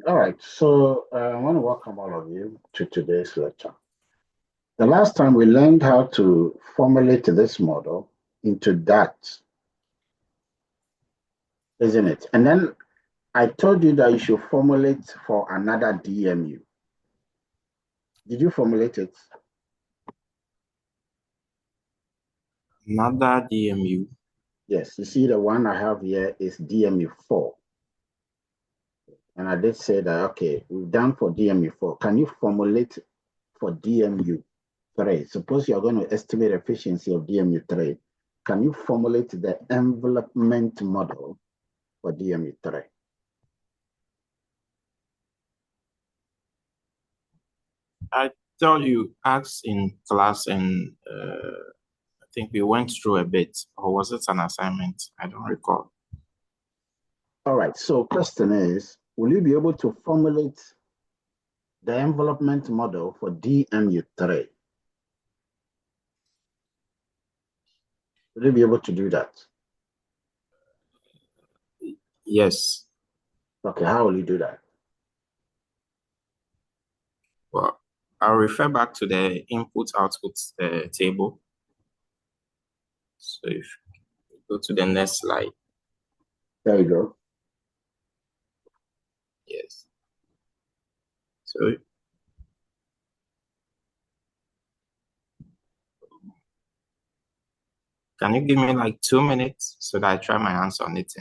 All right, so I want to welcome all of you to today's lecture. The last time we learned how to formulate this model into that, isn't it? And then I told you that you should formulate for another DMU. Did you formulate it? Another DMU? Yes, you see the one I have here is DMU4. And I did say that, okay, we've done for DMU4. Can you formulate for DMU3? Suppose you're going to estimate efficiency of DMU3. Can you formulate the envelopment model for DMU3? I thought you asked in class, and I think we went through a bit, or was it an assignment? I don't recall. All right, so question is, will you be able to formulate the envelopment model for DMU3? Will you be able to do that? Yes. Okay, how will you do that? Well, I'll refer back to the input-output table. So if you go to the next slide. There you go. Yes. So can you give me like 2 minutes so that I try my hands on it?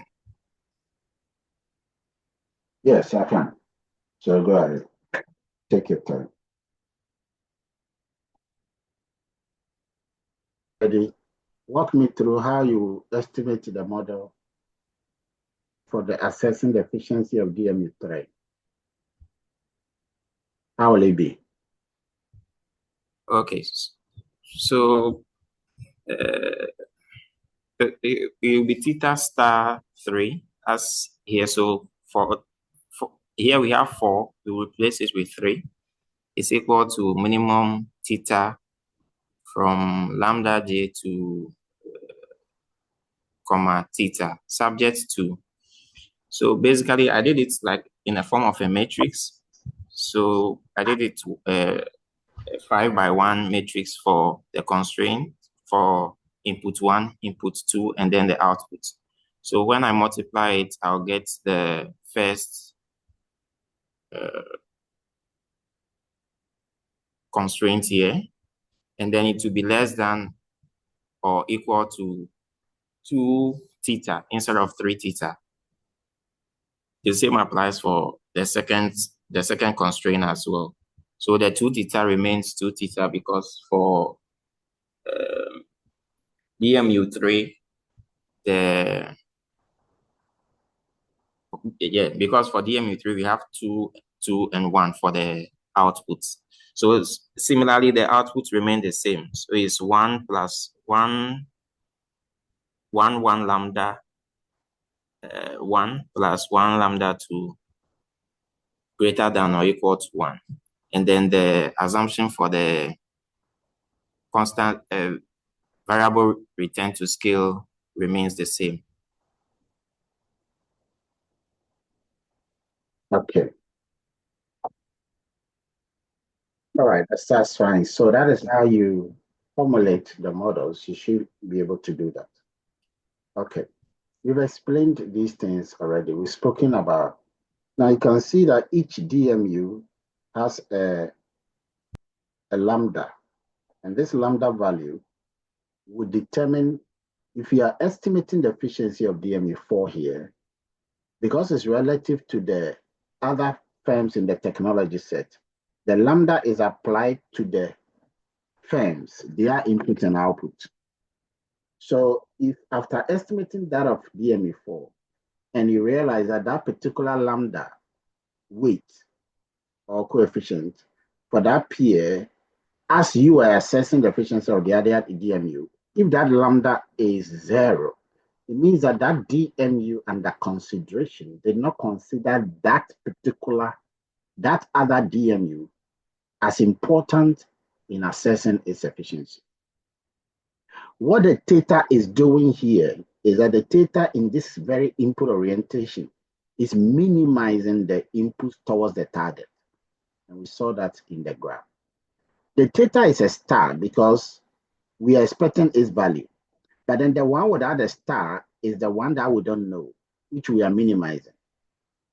Yes, I can. So go ahead. Take your time. Ready? Walk me through how you estimate the model for the assessing the efficiency of DMU3. How will it be? Okay. So it will be theta star 3 as here. So for here we have 4, we will replace it with 3. It's equal to minimum theta from lambda j to comma theta subject to. So basically I did it like in a form of a matrix. So I did it 5 by 1 matrix for the constraint for input 1, input 2, and then the output. So when I multiply it, I'll get the first constraint here, and then it will be less than or equal to 2 theta instead of 3 theta. The same applies for the second constraint as well. So the 2 theta remains 2 theta because for DMU3, because for DMU3 we have 2, 2, and 1 for the outputs. So similarly, the outputs remain the same. So it's 1 plus 1 lambda 1 plus 1 lambda 2 greater than or equal to 1. And then the assumption for the constant variable return to scale remains the same. Okay. All right, that's fine. So that is how you formulate the models. You should be able to do that. Okay. We've explained these things already. We've spoken about. Now you can see that each DMU has a lambda, and this lambda value would determine if you are estimating the efficiency of DMU4 here, because it's relative to the other firms in the technology set, the lambda is applied to the firms, their input and output. So if after estimating that of DMU4, and you realize that that particular lambda weight or coefficient for that peer, as you are assessing the efficiency of the other DMU, if that lambda is 0, it means that that DMU under consideration did not consider that other DMU as important in assessing its efficiency. What the theta is doing here is that the theta in this very input orientation is minimizing the input towards the target. And we saw that in the graph. The theta is a star because we are expecting its value. But then the one without the star is the one that we don't know, which we are minimizing.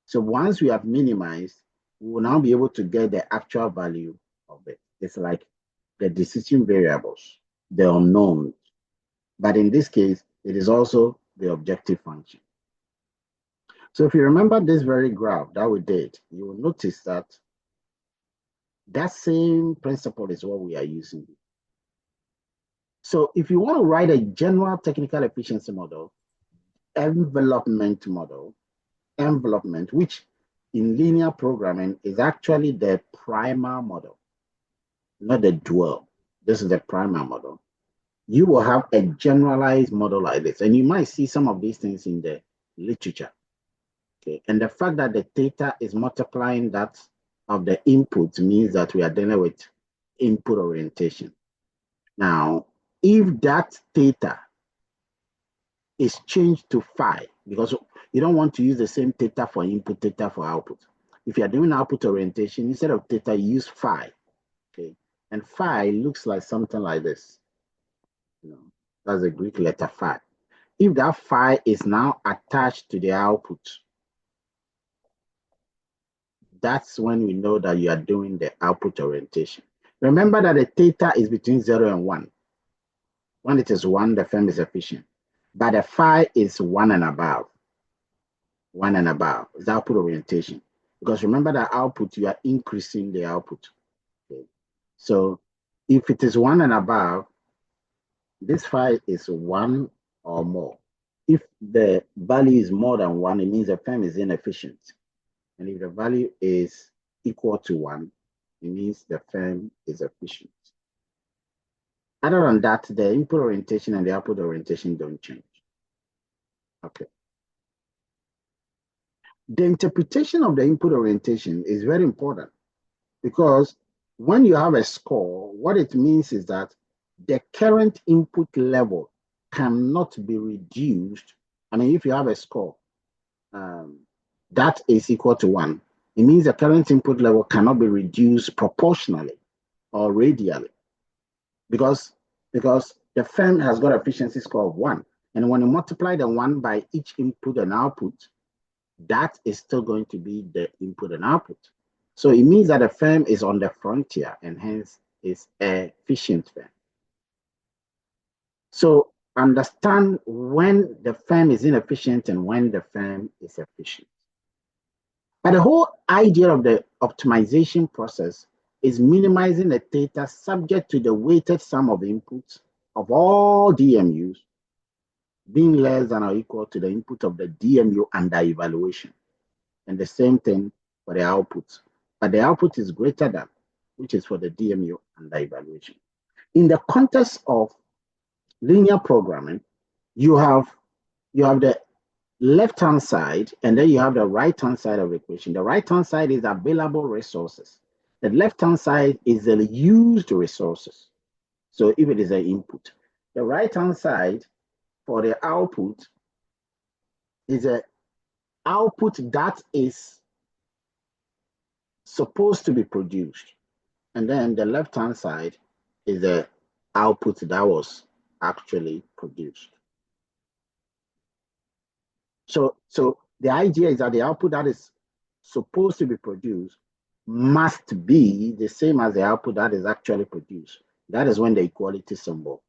So once we have minimized, we will now be able to get the actual value of it. It's like the decision variables, the unknown. But in this case, it is also the objective function. So if you remember this very graph that we did, you will notice that that same principle is what we are using. So if you want to write a general technical efficiency model, envelopment model, which in linear programming is actually the primal model, not the dual. This is the primal model. You will have a generalized model like this, and you might see some of these things in the literature. Okay, and the fact that the theta is multiplying that of the input means that we are dealing with input orientation. Now, if that theta is changed to phi, because you don't want to use the same theta for input, theta for output. If you're doing output orientation, instead of theta, you use phi. Okay, and phi looks like something like this. You know, that's the Greek letter phi. If that phi is now attached to the output, that's when we know that you are doing the output orientation. Remember that the theta is between 0 and 1. When it is 1, the firm is efficient. But the phi is 1 and above. 1 and above is output orientation. Because remember that output, you are increasing the output. Okay. So if it is 1 and above, this phi is 1 or more. If the value is more than 1, it means the firm is inefficient. And if the value is equal to 1, it means the firm is efficient. Other than that, the input orientation and the output orientation don't change. Okay. The interpretation of the input orientation is very important because when you have a score, what it means is that the current input level cannot be reduced. I mean, if you have a score that is equal to 1, it means the current input level cannot be reduced proportionally or radially because the firm has got efficiency score of 1. And when you multiply the 1 by each input and output, that is still going to be the input and output. So it means that the firm is on the frontier and hence is an efficient firm. So understand when the firm is inefficient and when the firm is efficient. But the whole idea of the optimization process is minimizing the theta subject to the weighted sum of inputs of all DMUs being less than or equal to the input of the DMU under evaluation. And the same thing for the output. But the output is greater than, which is for the DMU under evaluation. In the context of linear programming, you have the left-hand side, and then you have the right-hand side of the equation. The right-hand side is available resources. The left-hand side is the used resources. So if it is an input, the right-hand side for the output is an output that is supposed to be produced. And then the left-hand side is the output that was actually produced. So the idea is that the output that is supposed to be produced must be the same as the output that is actually produced. That is when the equality symbol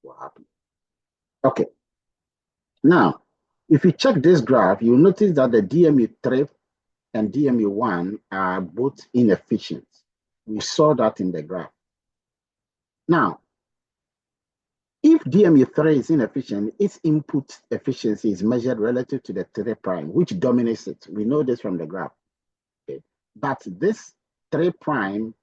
will happen. Okay. Now, if you check this graph, you'll notice that the DMU3 and DMU1 are both inefficient. We saw that in the graph. Now, if DMU3 is inefficient, its input efficiency is measured relative to the 3 prime, which dominates it. We know this from the graph. Okay. But this 3 prime,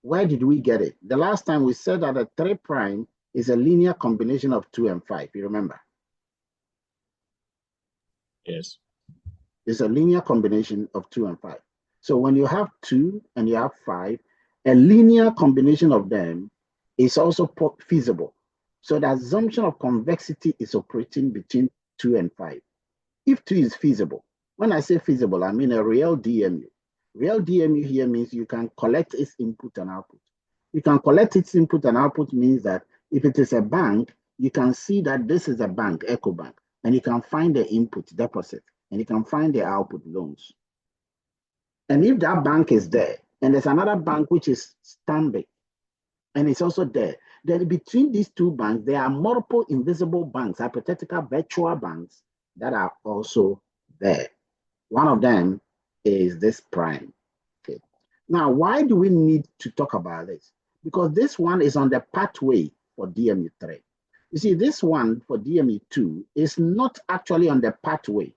where did we get it? The last time we said that the 3 prime is a linear combination of 2 and 5. You remember? Yes. It's a linear combination of 2 and 5. So when you have 2 and you have 5, a linear combination of them is also feasible. So the assumption of convexity is operating between 2 and 5. If 2 is feasible, When I say feasible, I mean a real DMU. Real DMU here means you can collect its input and output. You can collect its input and output means that if it is a bank, you can see that this is a bank, EcoBank, and you can find the input deposit, and you can find the output loans. And if that bank is there, and there's another bank which is Stanbic, and it's also there, then between these two banks, there are multiple invisible banks, hypothetical virtual banks that are also there. One of them is this prime. Okay. Now, why do we need to talk about this? Because this one is on the pathway for DMU3. You see, this one for DMU2 is not actually on the pathway.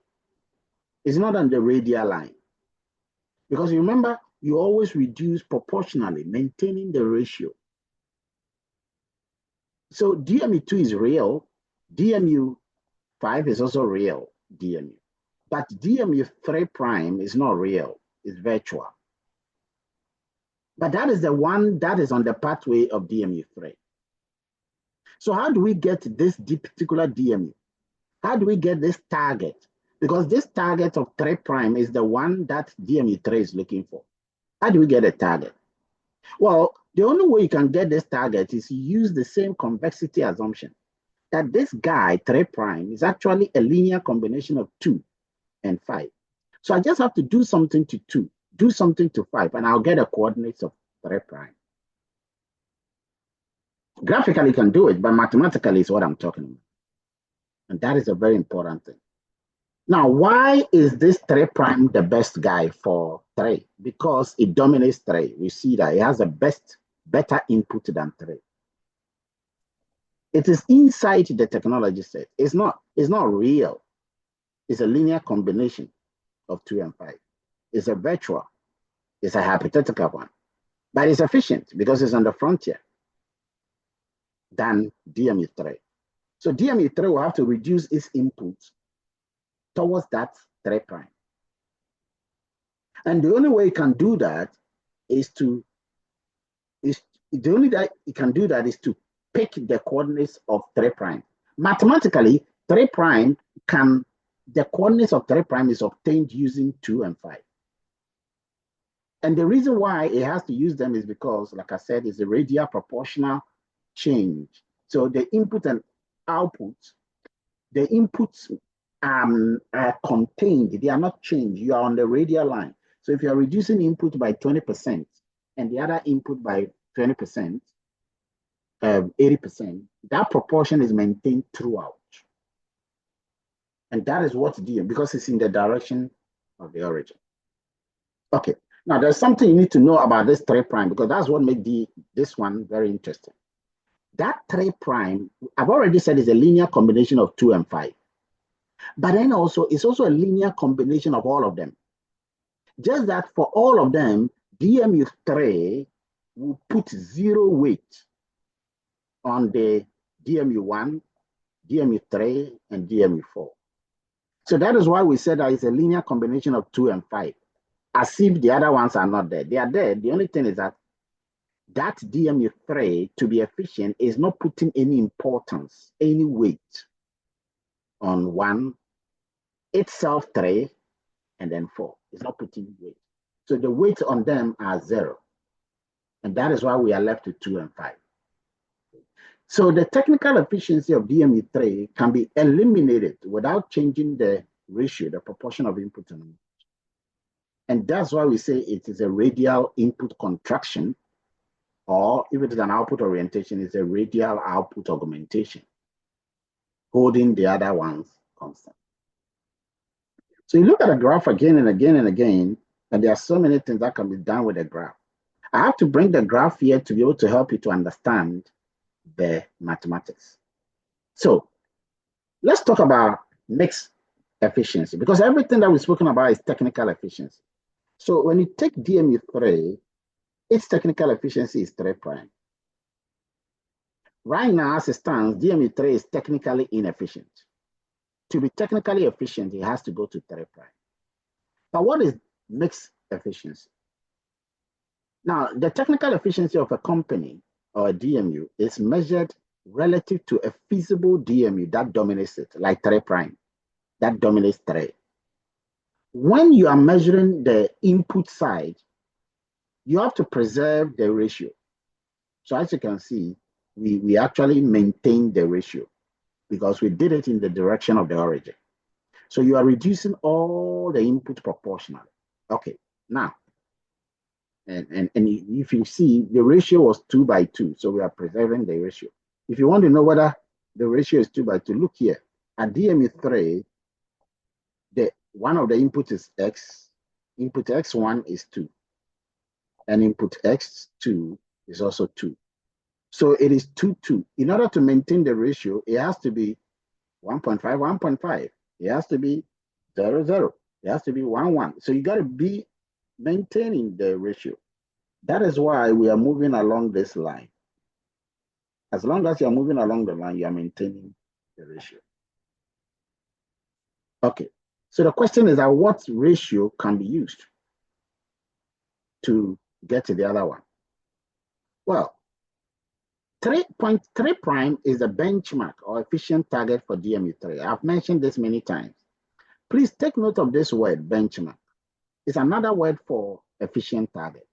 It's not on the radial line. Because you remember, you always reduce proportionally, maintaining the ratio. So DMU2 is real. DMU5 is also real DMU. But DMU3 prime is not real, it's virtual. But that is the one that is on the pathway of DMU3. So how do we get this particular DMU? How do we get this target? Because this target of 3 prime is the one that DMU3 is looking for. How do we get a target? Well, the only way you can get this target is use the same convexity assumption that this guy, 3 prime, is actually a linear combination of 2 and 5. So I just have to do something to 2, do something to 5, and I'll get a coordinates of 3 prime. Graphically, you can do it, but mathematically is what I'm talking about. And that is a very important thing. Now, why is this 3 prime the best guy for 3? Because it dominates 3. We see that it has a better input than 3. It is inside the technology set. It's not real. It's a linear combination of 2 and 5. It's a virtual. It's a hypothetical one. But it's efficient because it's on the frontier than DMU3. So DMU3 will have to reduce its input towards that 3 prime. And the only way you can do that is to pick the coordinates of 3 prime. Mathematically, 3 prime the coordinates of 3 prime is obtained using 2 and 5. And the reason why it has to use them is because, like I said, it's a radial proportional change. So the input and output, the inputs are contained, they are not changed. You are on the radial line. So if you are reducing input by 20% and the other input by 20%, 80%, that proportion is maintained throughout. And that is what's DM, because it's in the direction of the origin. Okay, now there's something you need to know about this 3 prime, because that's what makes this one very interesting. That 3 prime, I've already said, is a linear combination of 2 and 5. But then also, it's also a linear combination of all of them. Just that for all of them, DMU3 will put 0 weight on the DMU1, DMU3, and DMU4. So that is why we said that it's a linear combination of 2 and 5, as if the other ones are not there. They are there. The only thing is that DMU3, to be efficient, is not putting any importance, any weight on 1, itself 3, and then 4. It's not putting weight. So the weight on them are 0. And that is why we are left with 2 and 5. So the technical efficiency of DMU3 can be eliminated without changing the ratio, the proportion of input and output. And that's why we say it is a radial input contraction, or if it is an output orientation, it's a radial output augmentation, holding the other ones constant. So you look at a graph again and again and again, and there are so many things that can be done with a graph. I have to bring the graph here to be able to help you to understand the mathematics. So let's talk about mixed efficiency, because everything that we've spoken about is technical efficiency. So when you take DMU3, its technical efficiency is 3 prime. Right now, as it stands, DMU3 is technically inefficient. To be technically efficient, it has to go to 3 prime. But what is mixed efficiency? Now, the technical efficiency of a company or a DMU is measured relative to a feasible DMU that dominates it, like 3 prime, that dominates 3. when you are measuring the input side, you have to preserve the ratio. So as you can see, we actually maintain the ratio because we did it in the direction of the origin. So you are reducing all the input proportionally. Okay, now, and if you see, the ratio was 2:2, so we are preserving the ratio. If you want to know whether the ratio is 2:2, look here. At DME3, one of the inputs is X, input X1 is 2, and input X2 is also 2. So it is 2:2. In order to maintain the ratio, it has to be 1.5, 1.5. It has to be 0, 0. It has to be 1, 1. So you got to be maintaining the ratio. That is why we are moving along this line. As long as you're moving along the line, you are maintaining the ratio. Okay. So the question is that what ratio can be used to get to the other one? Well, 3.3 prime is a benchmark or efficient target for DME3. I've mentioned this many times. Please take note of this word, benchmark. It's another word for efficient target.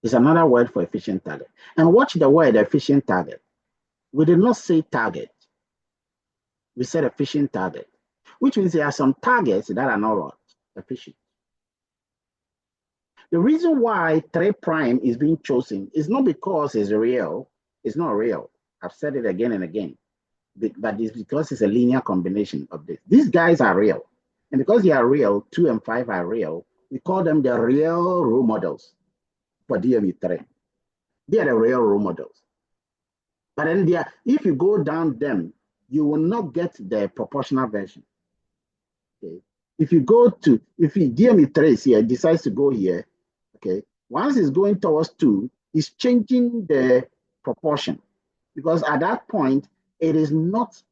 It's another word for efficient target. And watch the word efficient target. We did not say target. We said efficient target, which means there are some targets that are not efficient. The reason why 3 prime is being chosen is not because it's real. It's not real. I've said it again and again. But it's because it's a linear combination of this. These guys are real. And because they are real, 2 and 5 are real, we call them the real role models for DME3. They are the real role models. But then if you go down them, you will not get the proportional version. Okay. If DME3 is here, decides to go here, okay, once it's going towards 2, it's changing the proportion. Because at that point, it is not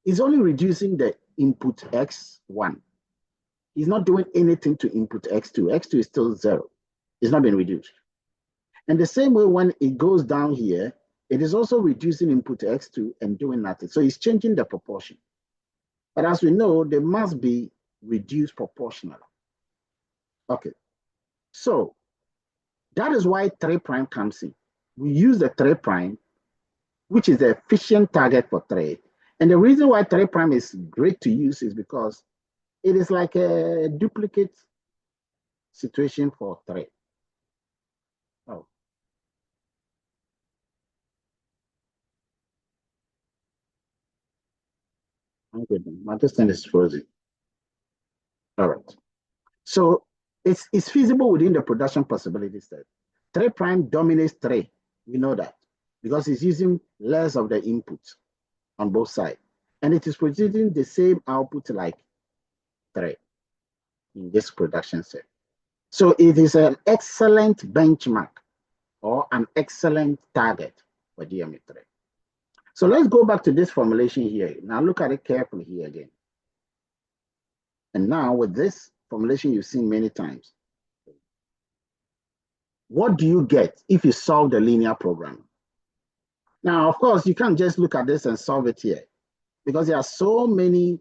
it's only reducing the input X1. It's not doing anything to input X2. X2 is still 0. It's not been reduced. And the same way when it goes down here, it is also reducing input X2 and doing nothing. So it's changing the proportion. But as we know, they must be reduced proportionally. Okay. So that is why 3 prime comes in. We use the 3 prime, which is the efficient target for 3. And the reason why 3 prime is great to use is because it is like a duplicate situation for 3. Oh. Okay, my thing is frozen. All right. So it's feasible within the production possibility set. 3 prime dominates 3. We know that because it's using less of the input on both sides. And it is producing the same output like 3 in this production set. So it is an excellent benchmark or an excellent target for DME3. So let's go back to this formulation here. Now look at it carefully here again. And now with this formulation you've seen many times, what do you get if you solve the linear program? Now, of course, you can't just look at this and solve it here because there are so many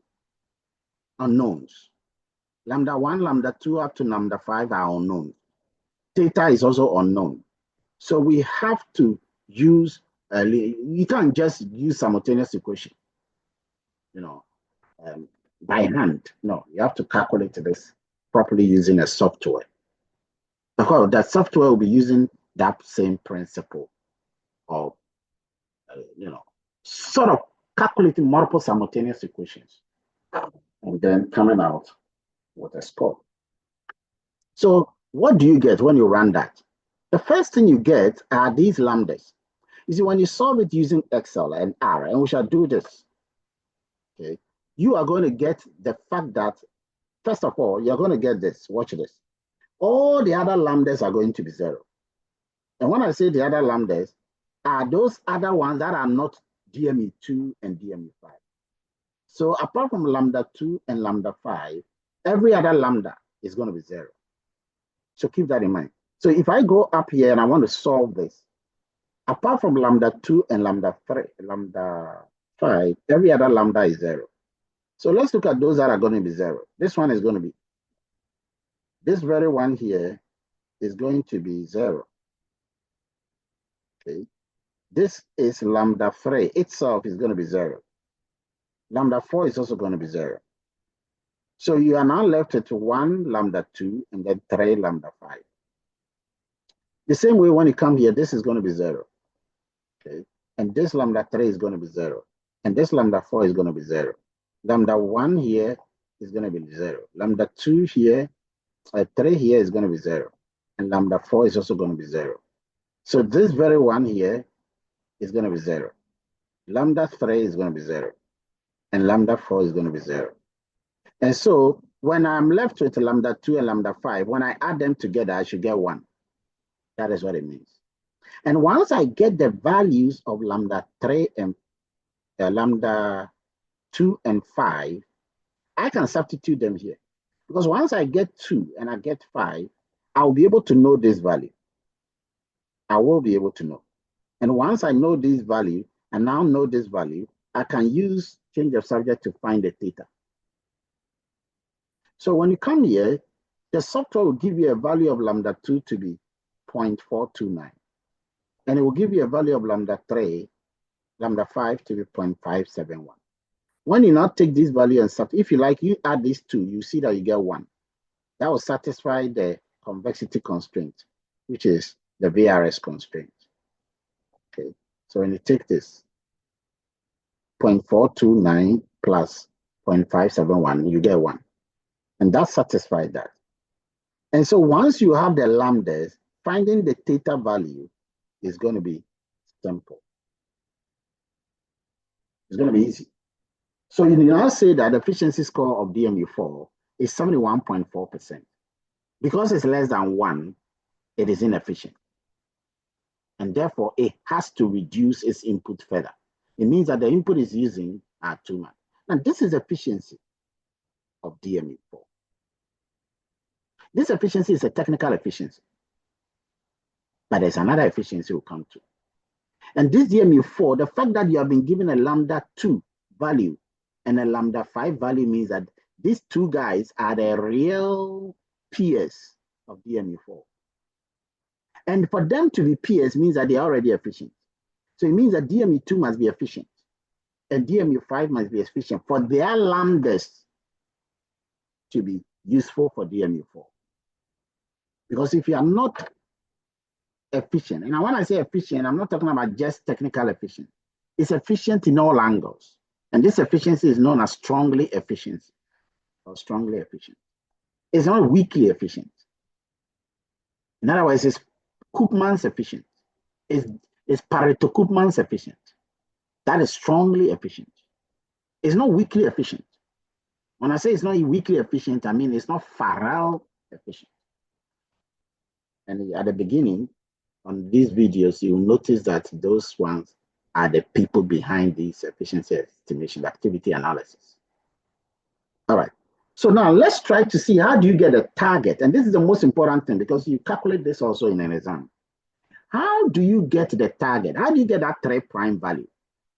unknowns. Lambda 1, lambda 2, up to lambda 5 are unknown. Theta is also unknown. So we have to use, you can't just use simultaneous equation, by hand. No, you have to calculate this properly using a software. Of course, that software will be using that same principle of, sort of calculating multiple simultaneous equations and then coming out with a score. So what do you get when you run that? The first thing you get are these lambdas. You see, when you solve it using Excel and R, and we shall do this, okay, you are going to get the fact that, first of all, you're going to get this. Watch this. All the other lambdas are going to be 0. And when I say the other lambdas, are those other ones that are not DME2 and DME5. So apart from lambda 2 and lambda 5, every other lambda is going to be 0. So keep that in mind. So if I go up here and I want to solve this, apart from lambda 2 and lambda 5, every other lambda is 0. So let's look at those that are going to be 0. This one is going to be, this very one here is going to be 0. Okay. This is lambda 3 itself is going to be 0. Lambda 4 is also going to be 0. So you are now left with 1 lambda 2 and then 3 lambda 5. The same way when you come here, this is going to be 0. Okay. And this lambda 3 is going to be 0. And this lambda 4 is going to be 0. Lambda 1 here is going to be 0. Lambda 2 here, 3 here is going to be 0. And lambda 4 is also going to be 0. So this very one here is going to be 0. Lambda 3 is going to be 0. And lambda 4 is going to be 0. And so when I'm left with lambda 2 and lambda 5, when I add them together, I should get 1. That is what it means. And once I get the values of lambda 3 and lambda 2 and 5, I can substitute them here. Because once I get 2 and I get 5, I'll be able to know this value. I will be able to know. And once I know this value, and now know this value, I can use change of subject to find the theta. So when you come here, the software will give you a value of lambda 2 to be 0.429. And it will give you a value of lambda 3, lambda 5 to be 0.571. When you now take this value and subtract, if you like, you add these two, you see that you get 1. That will satisfy the convexity constraint, which is the VRS constraint. Okay, so when you take this 0.429 plus 0.571, you get 1. And that satisfies that. And so once you have the lambdas, finding the theta value is going to be simple. It's going to be easy. So you now say that the efficiency score of DMU4 is 71.4%. Because it's less than 1, it is inefficient. And therefore, it has to reduce its input further. It means that the input is using are too much. Now, this is efficiency of DMU4. This efficiency is a technical efficiency. But there's another efficiency we'll come to. And this DMU4, the fact that you have been given a lambda 2 value and a lambda 5 value means that these two guys are the real peers of DMU4. And for them to be peers means that they're already efficient. So it means that DMU2 must be efficient and DMU5 must be efficient for their lambdas to be useful for DMU4. Because if you are not efficient, and when I say efficient, I'm not talking about just technical efficiency. It's efficient in all angles. And this efficiency is known as strongly efficient or strongly efficient. It's not weakly efficient. In other words, it's Koopman's efficient. It's Pareto-Koopman's efficient. That is strongly efficient. It's not weakly efficient. When I say it's not weakly efficient, I mean it's not Farrell efficient. And at the beginning, on these videos, you'll notice that those ones are the people behind this efficiency estimation, activity analysis. All right. So now let's try to see how do you get a target? And this is the most important thing because you calculate this also in an exam. How do you get the target? How do you get that 3' value?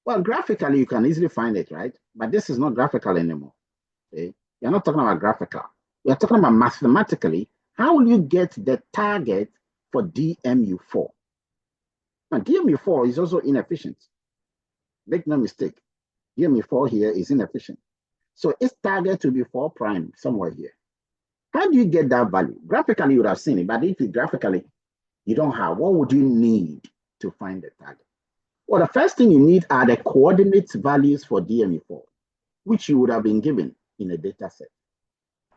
Well, graphically, you can easily find it, right? But this is not graphical anymore. Okay? You're not talking about graphical. We're talking about mathematically. How will you get the target for DMU4? Now, DMU4 is also inefficient. Make no mistake. DMU4 here is inefficient. So its target will be 4' somewhere here. How do you get that value? Graphically, you would have seen it, but if you graphically you don't have, what would you need to find the target? Well, the first thing you need are the coordinate values for DMU4, which you would have been given in a data set.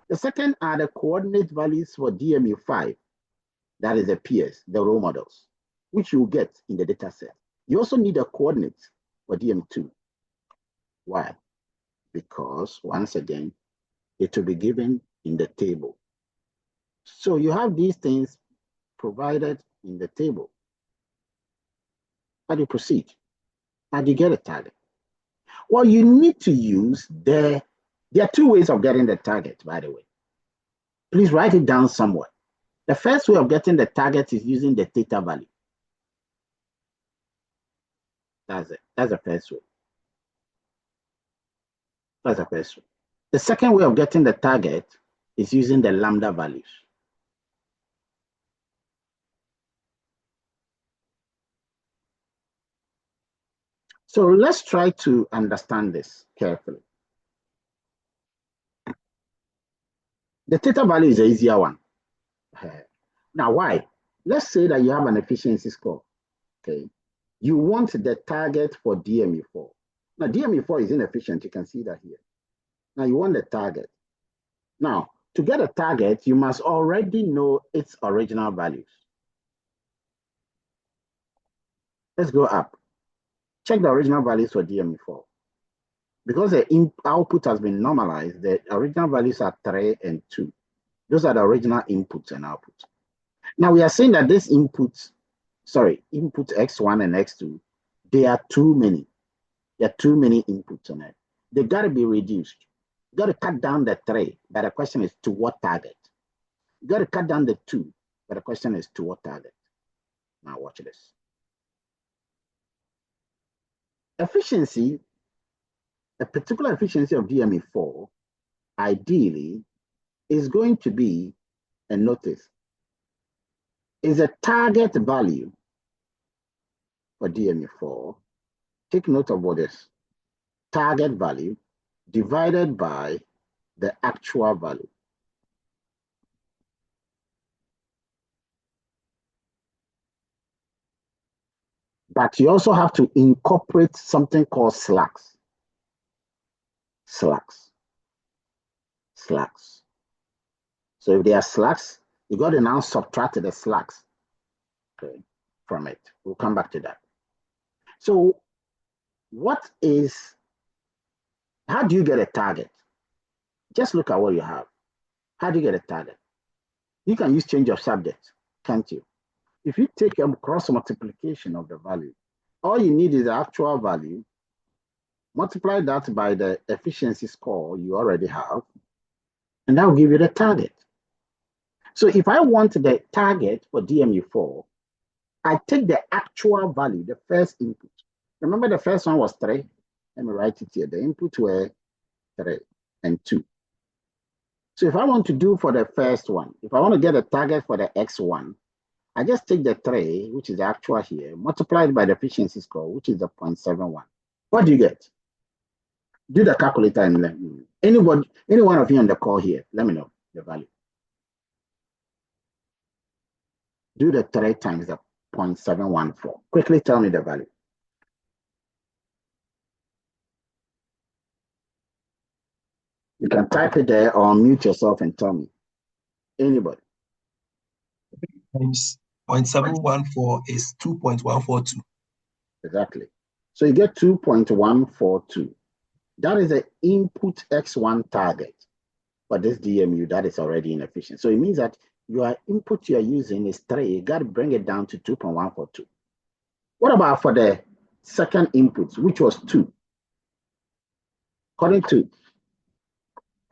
The second are the coordinate values for DMU5, that is the peers, the role models, which you will get in the data set. You also need a coordinate for DMU2. Why? Because once again, it will be given in the table. So you have these things provided in the table. How do you proceed? How do you get a target? Well, you need to use there are two ways of getting the target, by the way. Please write it down somewhere. The first way of getting the target is using the theta value. That's it. That's the first way. That's the first way. The second way of getting the target is using the lambda values. So let's try to understand this carefully. The theta value is the easier one. Now, why? Let's say that you have an efficiency score, okay? You want the target for DME4. Now, DME4 is inefficient. You can see that here. Now, you want the target. Now, to get a target, you must already know its original values. Let's go up. Check the original values for DME4. Because the output has been normalized, the original values are 3 and 2. Those are the original inputs and outputs. Now, we are saying that this input X1 and X2, they are too many. There are too many inputs on it. They got to be reduced. You got to cut down the 3, but the question is to what target? You got to cut down the 2, but the question is to what target? Now watch this. Efficiency, a particular efficiency of DME4, ideally, is going to be, and notice, is a target value for DME4. Take note of what is target value divided by the actual value. But you also have to incorporate something called slacks. Slacks. So if there are slacks, you got to now subtract the slacks, okay, from it. We'll come back to that. So how do you get a target? Just look at what you have. How do you get a target? You can use change of subject, can't you? If you take a cross multiplication of the value, all you need is the actual value, multiply that by the efficiency score you already have, and that will give you the target. So if I want the target for DME4, I take the actual value, the first input. Remember the first one was 3? Let me write it here. The input were 3 and 2. So if I want to do for the first one, if I want to get a target for the X1, I just take the 3, which is the actual here, multiplied by the efficiency score, which is the 0.71. What do you get? Do the calculator and let me know. Any one of you on the call here, let me know the value. Do the 3 times the 0.714. Quickly tell me the value. You can type it there or mute yourself and tell me. Anybody? Times 0.714 is 2.142. Exactly. So you get 2.142. That is the input X1 target for this DMU that is already inefficient. So it means that your input you're using is 3. You got to bring it down to 2.142. What about for the second input, which was 2? According to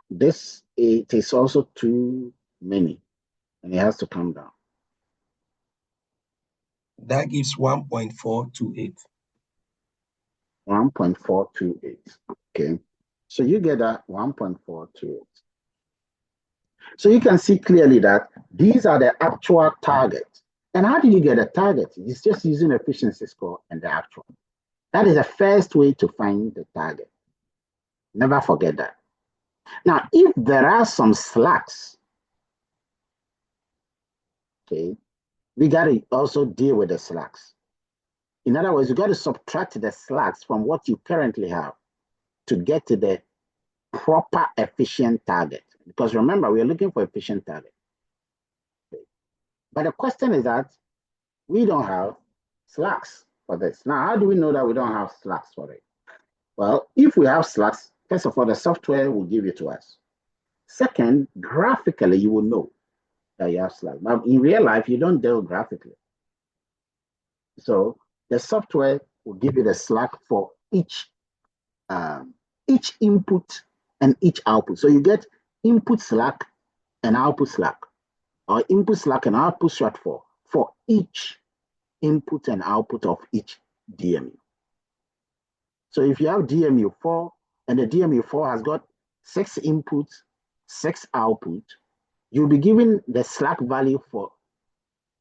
this, it is also too many, and it has to come down. That gives 1.428. 1.428. Okay. So you get that 1.428. So you can see clearly that these are the actual targets. And how do you get a target? It's just using efficiency score and the actual. That is the first way to find the target. Never forget that. Now, if there are some slacks, okay, we got to also deal with the slacks. In other words, you got to subtract the slacks from what you currently have to get to the proper efficient target. Because remember, we are looking for efficient target. Okay. But the question is that we don't have slacks for this. Now, how do we know that we don't have slacks for it? Well, if we have slacks, first of all, the software will give it to us. Second, graphically, you will know that you have slacks. But in real life, you don't deal graphically. So the software will give you the slack for each input and each output. So you get input slack and output slack, or input slack and output slack for each input and output of each DMU. So if you have DMU4 and the DMU4 has got 6 inputs, 6 output, you'll be given the slack value for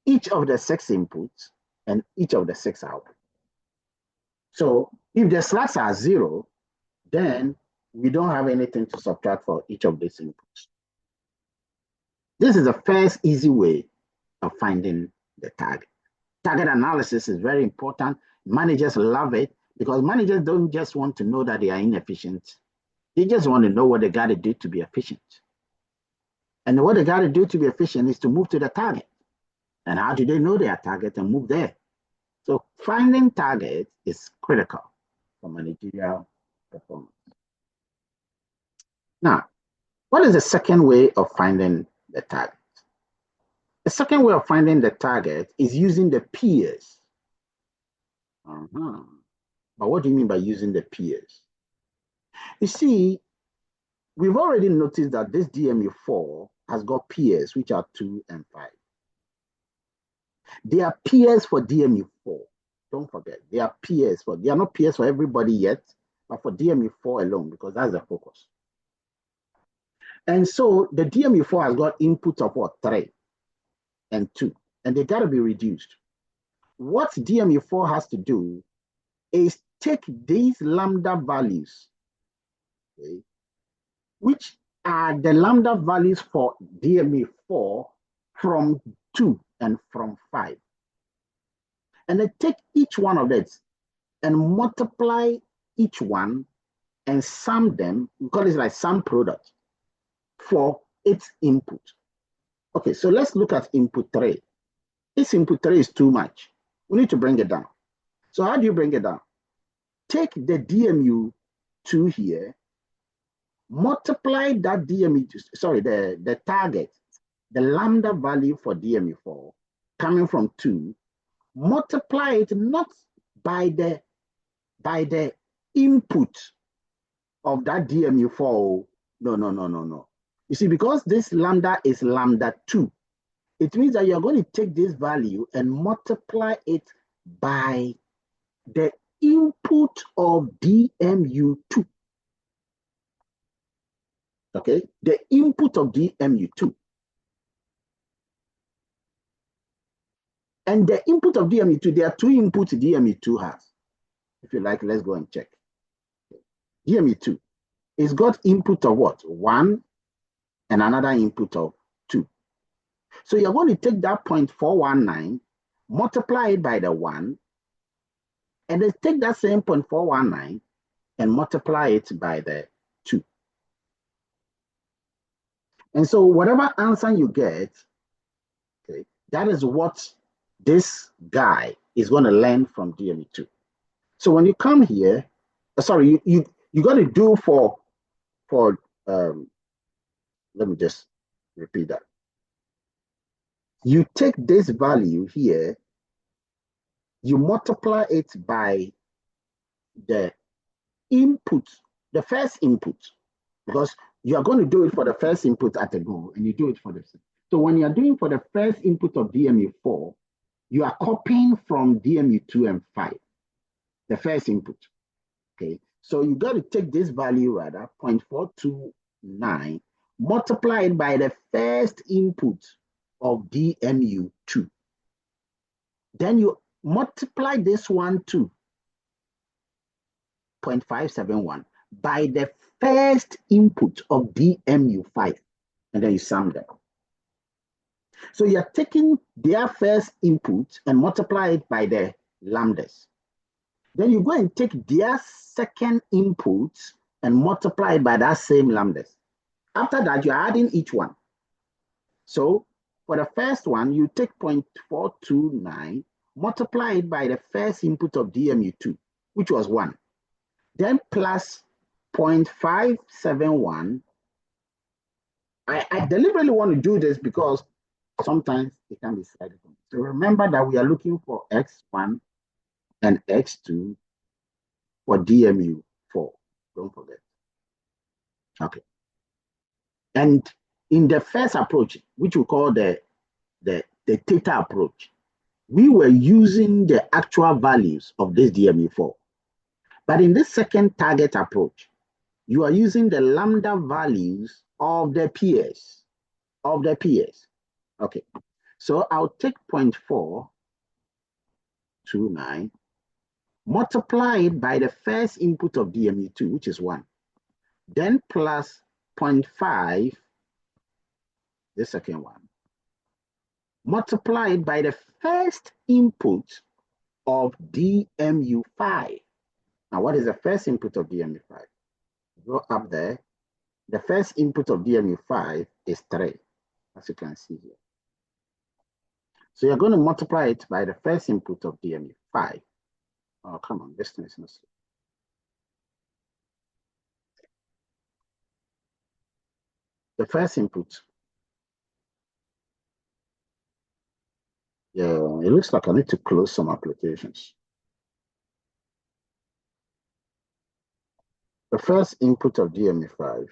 each of the 6 inputs and each of the 6 outputs. So if the slacks are 0, then we don't have anything to subtract for each of these inputs. This is the first easy way of finding the target. Target analysis is very important. Managers love it because managers don't just want to know that they are inefficient. They just want to know what they got to do to be efficient. And what they got to do to be efficient is to move to the target. And how do they know their target and move there? So finding target is critical for managerial performance. Now, what is the second way of finding the target? The second way of finding the target is using the peers. But what do you mean by using the peers? You see, we've already noticed that this DMU4 has got peers, which are 2 and 5. They are peers for DMU4. Don't forget, they are peers for, they are not peers for everybody yet, but for DMU4 alone, because that's the focus. And so the DMU4 has got input of what? 3 and 2, and they got to be reduced. What DMU4 has to do is take these lambda values, okay, which are the lambda values for DMU4 from 2 and from 5. And they take each one of these and multiply each one and sum them, we call it like sum product for its input. Okay, so let's look at input 3. This input 3 is too much. We need to bring it down. So how do you bring it down? Take the DMU2 here, multiply that DMU2, sorry, the target, the lambda value for DMU4 coming from 2, multiply it not by the input of that DMU4. No. You see, because this lambda is lambda 2, it means that you're going to take this value and multiply it by the input of DMU2. Okay, the input of DMU2. And the input of DMU2, there are 2 inputs DMU2 has. If you like, let's go and check. DMU2, it's got input of what? 1 and another input of 2. So you're going to take that 0.419, multiply it by the 1, and then take that same 0.419 and multiply it by the 2. And so whatever answer you get, okay, that is what this guy is going to learn from DMU2. So when you come here, sorry, you got to do for let me just repeat that. You take this value here, you multiply it by the input, the first input, because you are going to do it for the first input at the go, and you do it for the second. So when you are doing for the first input of DMU4, you are copying from DMU2 and 5, the first input. Okay, so you got to take this value rather, 0.429, multiply it by the first input of DMU2. Then you multiply this one to 0.571 by the first input of DMU5, and then you sum them. So you're taking their first input and multiply it by the lambdas. Then you go and take their second input and multiply it by that same lambdas. After that, you're adding each one. So for the first one, you take 0.429, multiply it by the first input of DMU2, which was 1. Then plus 0.571. I deliberately want to do this because sometimes it can be slightly different. So remember that we are looking for X1 and X2 for DMU4. Don't forget. Okay. And in the first approach, which we call the theta approach, we were using the actual values of this DMU4. But in this second target approach, you are using the lambda values of the peers. Okay, so I'll take 0.429, multiply it by the first input of DMU2, which is 1, then plus 0.5, the second one, multiply it by the first input of DMU5. Now, what is the first input of DMU5? Go up there. The first input of DMU5 is 3, as you can see here. So you're going to multiply it by the first input of DMU5. Oh, come on, this thing is not so. The first input. Yeah, it looks like I need to close some applications. The first input of DMU5.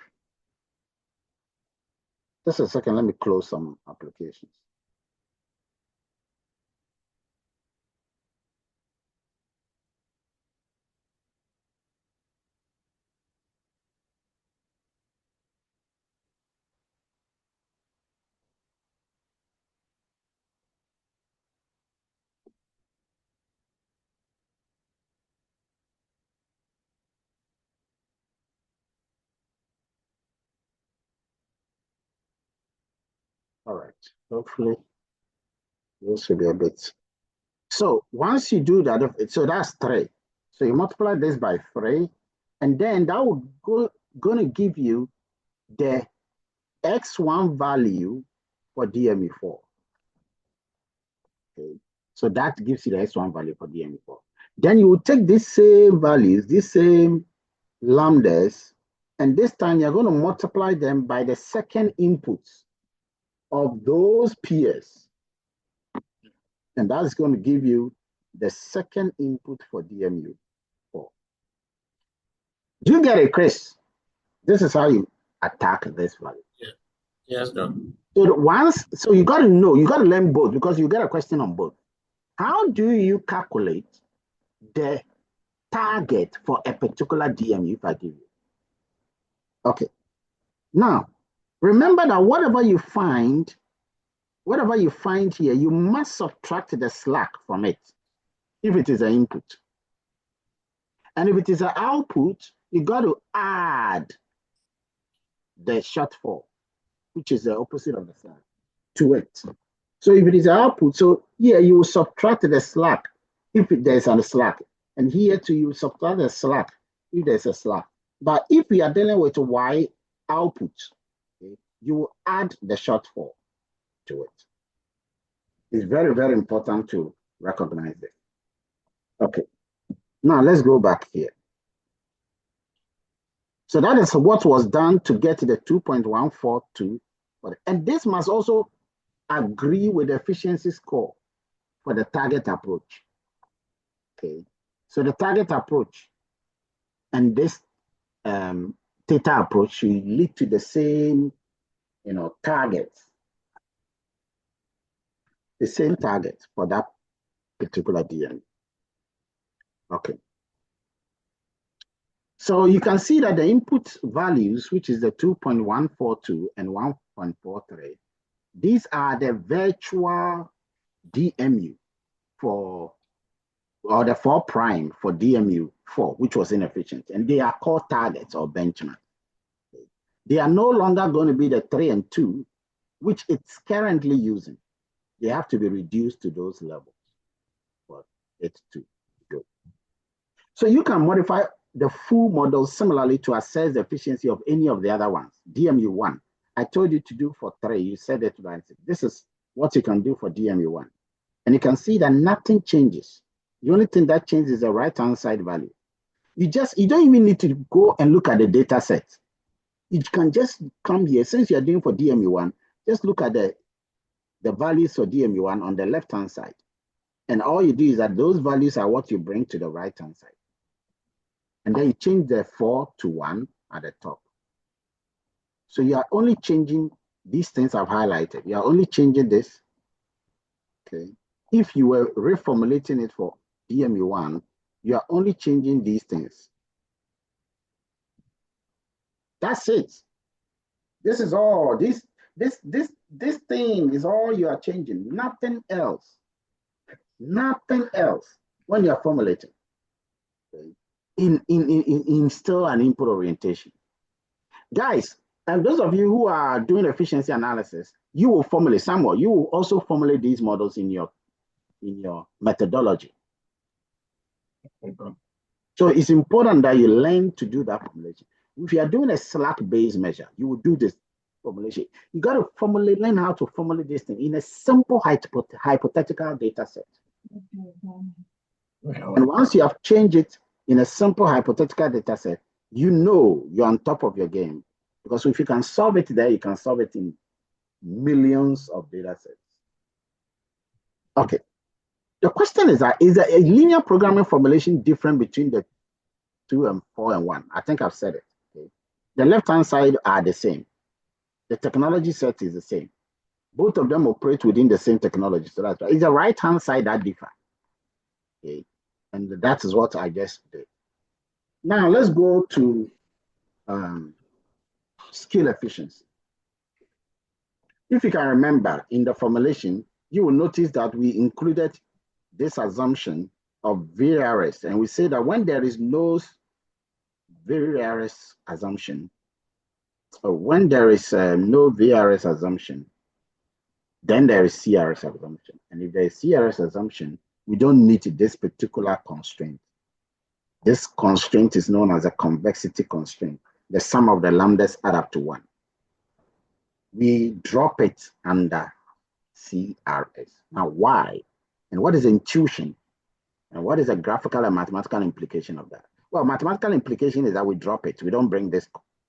Just a second, let me close some applications. All right, hopefully this will be a bit. So once you do that, so that's 3. So you multiply this by 3, and then that would going to give you the X1 value for DME4. Okay, so that gives you the X1 value for DME4. Then you will take these same values, these same lambdas, and this time you're going to multiply them by the second inputs of those peers. And that's going to give you the second input for DMU4. Do you get it, Chris? This is how you attack this value. Yeah. Yes, Doc. So you got to know, you got to learn both because you get a question on both. How do you calculate the target for a particular DMU if I give you? Okay. Now, remember that whatever you find here, you must subtract the slack from it if it is an input. And if it is an output, you got to add the shortfall, which is the opposite of the slack, to it. So if it is an output, so here you will subtract the slack if there's a slack. And here too, you will subtract the slack if there's a slack. But if we are dealing with Y output, okay, you will add the shortfall to it. It's very, very important to recognize it. Okay, now let's go back here. So that is what was done to get the 2.142. And this must also agree with the efficiency score for the target approach. Okay, so the target approach and this theta approach should lead to the same, targets. The same target for that particular DNA. Okay. So you can see that the input values, which is the 2.142 and 1.43, these are the virtual DMU or the 4' for DMU4, which was inefficient. And they are called targets or benchmarks. They are no longer going to be the 3 and 2, which it's currently using. They have to be reduced to those levels for it to go. So you can modify the full model similarly to assess the efficiency of any of the other ones. DMU1, I told you to do for 3, you said it right. This is what you can do for DMU1. And you can see that nothing changes. The only thing that changes is the right-hand side value. You don't even need to go and look at the data set. You can just come here, since you're doing for DMU1, just look at the values for DMU1 on the left-hand side. And all you do is that those values are what you bring to the right-hand side. And then you change the 4 to 1 at the top. So you are only changing these things I've highlighted. You are only changing this. Okay. If you were reformulating it for DMU1, you are only changing these things. That's it. This is all. This thing is all you are changing. Nothing else. Nothing else when you're formulating. In still an input orientation. Guys, and those of you who are doing efficiency analysis, you will formulate somewhat. You will also formulate these models in your methodology. So it's important that you learn to do that formulation. If you are doing a slack-based measure, you will do this formulation. You got to formulate, learn how to formulate this thing in a simple hypothetical data set. And once you have changed it in a simple hypothetical data set, you know you're on top of your game. Because if you can solve it there, you can solve it in millions of data sets. Okay. The question is that, is a linear programming formulation different between the 2 and 4 and 1? I think I've said it. Okay. The left-hand side are the same. The technology set is the same. Both of them operate within the same technology. So that's right. It's the right-hand side that differ. Okay. And that is what I just did. Now let's go to skill efficiency. If you can remember in the formulation, you will notice that we included this assumption of VRS, and we say that when there is no VRS assumption, or when there is no VRS assumption, then there is CRS assumption. And if there is CRS assumption, we don't need this particular constraint. This constraint is known as a convexity constraint. The sum of the lambdas add up to 1. We drop it under CRS. Now, why? And what is intuition? And what is a graphical and mathematical implication of that? Well, mathematical implication is that we drop it. We don't bring this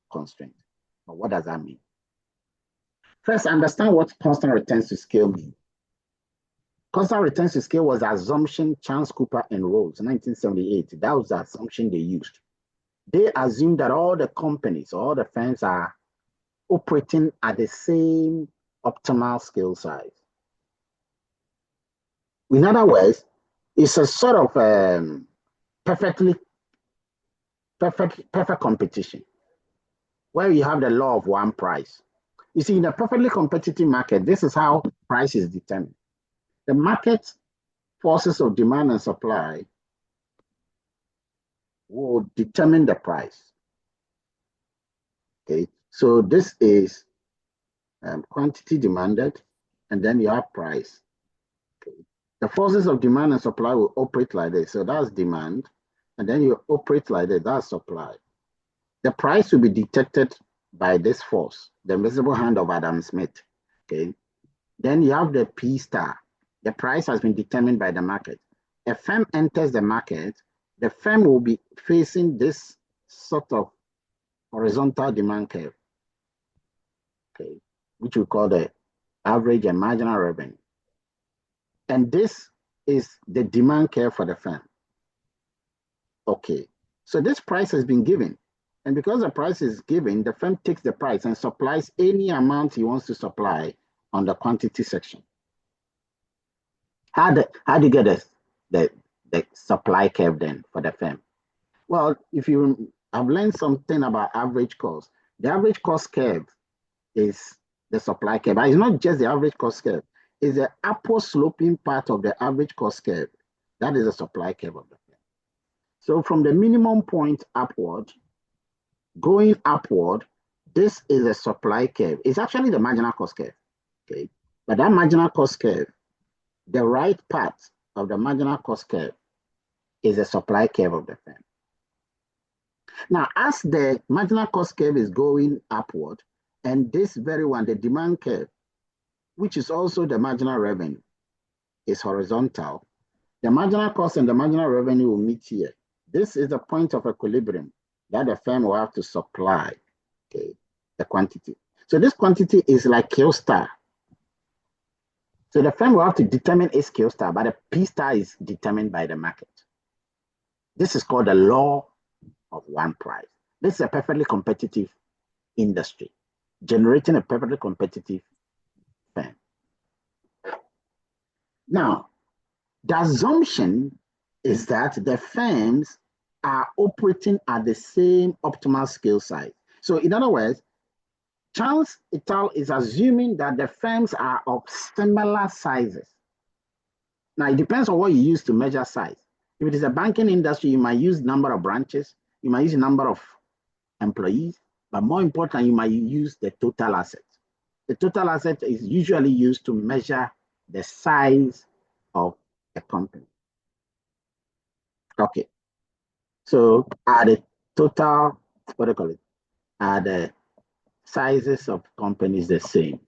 constraint. But what does that mean? First, understand what constant returns to scale mean. Constant returns to scale was the assumption Chance, Cooper, and Rhodes in 1978. That was the assumption they used. They assumed that all the companies, all the firms are operating at the same optimal scale size. In other words, it's a sort of perfect competition where you have the law of one price. You see, in a perfectly competitive market, this is how price is determined. The market forces of demand and supply will determine the price. Okay, so this is quantity demanded, and then you have price. Okay. The forces of demand and supply will operate like this. So that's demand, and then you operate like this, that's supply. The price will be detected by this force, the invisible hand of Adam Smith. Okay. Then you have the P star. The price has been determined by the market. A firm enters the market, the firm will be facing this sort of horizontal demand curve, okay, which we call the average and marginal revenue. And this is the demand curve for the firm. Okay, so this price has been given. And because the price is given, the firm takes the price and supplies any amount he wants to supply on the quantity section. How do you get the supply curve then for the firm? Well, if you have learned something about average cost, the average cost curve is the supply curve. But it's not just the average cost curve. It's the upward sloping part of the average cost curve. That is the supply curve of the firm. So from the minimum point upward, going upward, this is a supply curve. It's actually the marginal cost curve. Okay, but that marginal cost curve, the right part of the marginal cost curve is the supply curve of the firm. Now, as the marginal cost curve is going upward, and this very one, the demand curve, which is also the marginal revenue, is horizontal, the marginal cost and the marginal revenue will meet here. This is the point of equilibrium that the firm will have to supply, okay, the quantity. So this quantity is like Q star. So the firm will have to determine its Q star, but the P star is determined by the market. This is called the law of one price. This is a perfectly competitive industry, generating a perfectly competitive firm. Now, the assumption is that the firms are operating at the same optimal scale size. So in other words, Chance et al. Is assuming that the firms are of similar sizes. Now, it depends on what you use to measure size. If it is a banking industry, you might use number of branches, you might use the number of employees, but more important, you might use the total asset. The total asset is usually used to measure the size of a company. Okay. So are the total, what do you call it? Are the sizes of companies the same?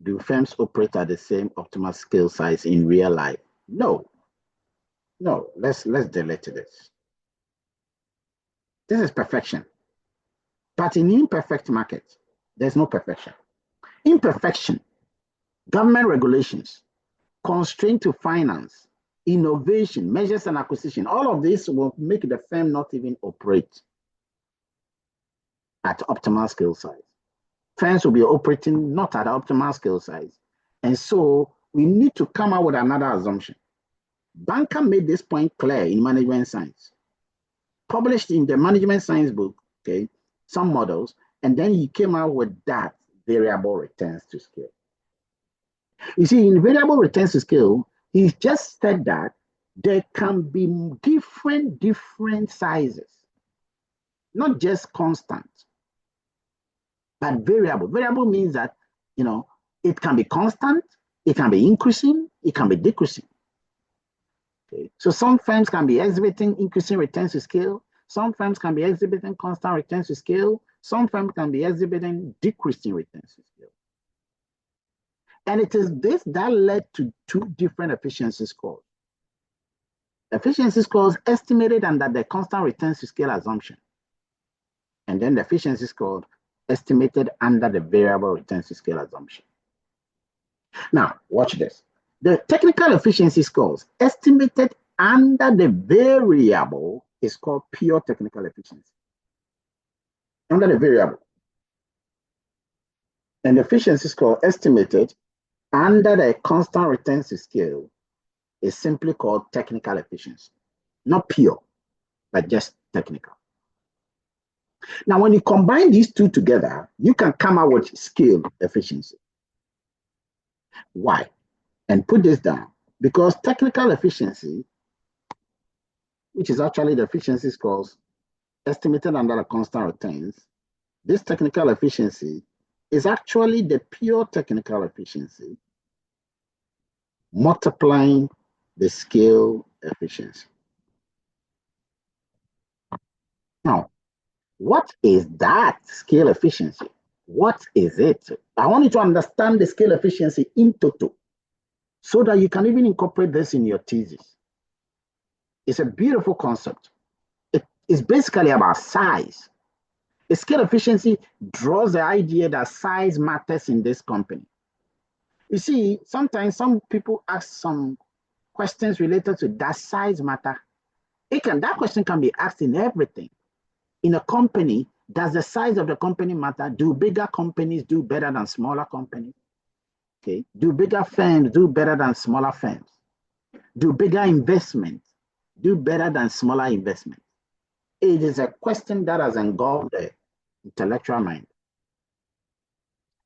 Do firms operate at the same optimal scale size in real life? No. No, let's delete this. This is perfection. But in imperfect markets, there's no perfection. Imperfection, government regulations, constraint to finance, innovation, measures and acquisition, all of this will make the firm not even operate at optimal scale size. Firms will be operating not at optimal scale size. And so we need to come up with another assumption. Banker made this point clear in management science, published in the management science book, okay, some models, and then he came out with that variable returns to scale. You see, in variable returns to scale, he just said that there can be different sizes, not just constant, but variable. Variable means that, you know, it can be constant, it can be increasing, it can be decreasing. Okay. So some firms can be exhibiting increasing returns to scale. Some firms can be exhibiting constant returns to scale. Some firms can be exhibiting decreasing returns to scale. And it is this that led to two different efficiency scores. Efficiency scores estimated under the constant returns to scale assumption. And then the efficiency score estimated under the variable returns to scale assumption. Now, watch this. The technical efficiency scores estimated under the variable is called pure technical efficiency. Under the variable. And the efficiency score estimated under the constant returns to scale is simply called technical efficiency. Not pure, but just technical. Now, when you combine these two together, you can come out with scale efficiency. Why? And put this down. Because technical efficiency, which is actually the efficiency scores estimated under the constant returns, this technical efficiency is actually the pure technical efficiency multiplying the scale efficiency. Now, what is that scale efficiency? What is it? I want you to understand the scale efficiency in total so that you can even incorporate this in your thesis. It's a beautiful concept. It is basically about size. The scale efficiency draws the idea that size matters in this company. You see, sometimes some people ask some questions related to does size matter? That question can be asked in everything. In a company, does the size of the company matter? Do bigger companies do better than smaller companies? Okay. Do bigger firms do better than smaller firms? Do bigger investments do better than smaller investments? It is a question that has engulfed the intellectual mind.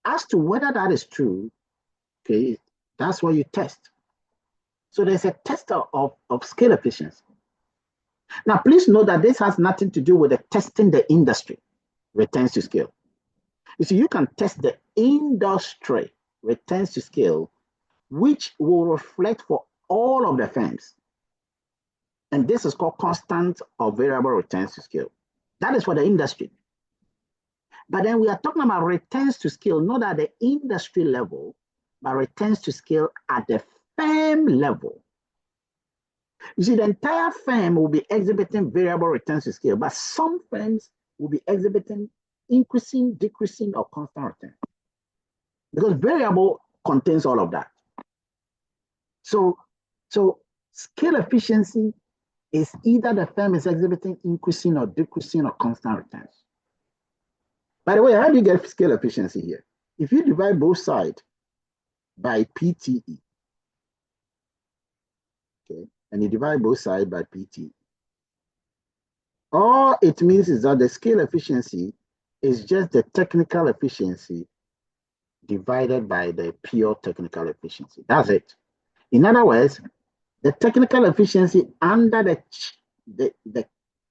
As to whether that is true, okay, that's what you test. So there's a test of scale efficiency. Now, please note that this has nothing to do with the testing the industry returns to scale. You see, you can test the industry returns to scale, which will reflect for all of the firms. And this is called constant or variable returns to scale. That is for the industry. But then we are talking about returns to scale, not at the industry level, but returns to scale at the firm level. You see, the entire firm will be exhibiting variable returns to scale, but some firms will be exhibiting increasing, decreasing, or constant return. Because variable contains all of that. So scale efficiency is either the firm is exhibiting increasing or decreasing or constant returns. By the way, how do you get scale efficiency here? If you divide both sides by PTE, okay, and you divide both sides by PTE, all it means is that the scale efficiency is just the technical efficiency divided by the pure technical efficiency. That's it. In other words, the technical efficiency under the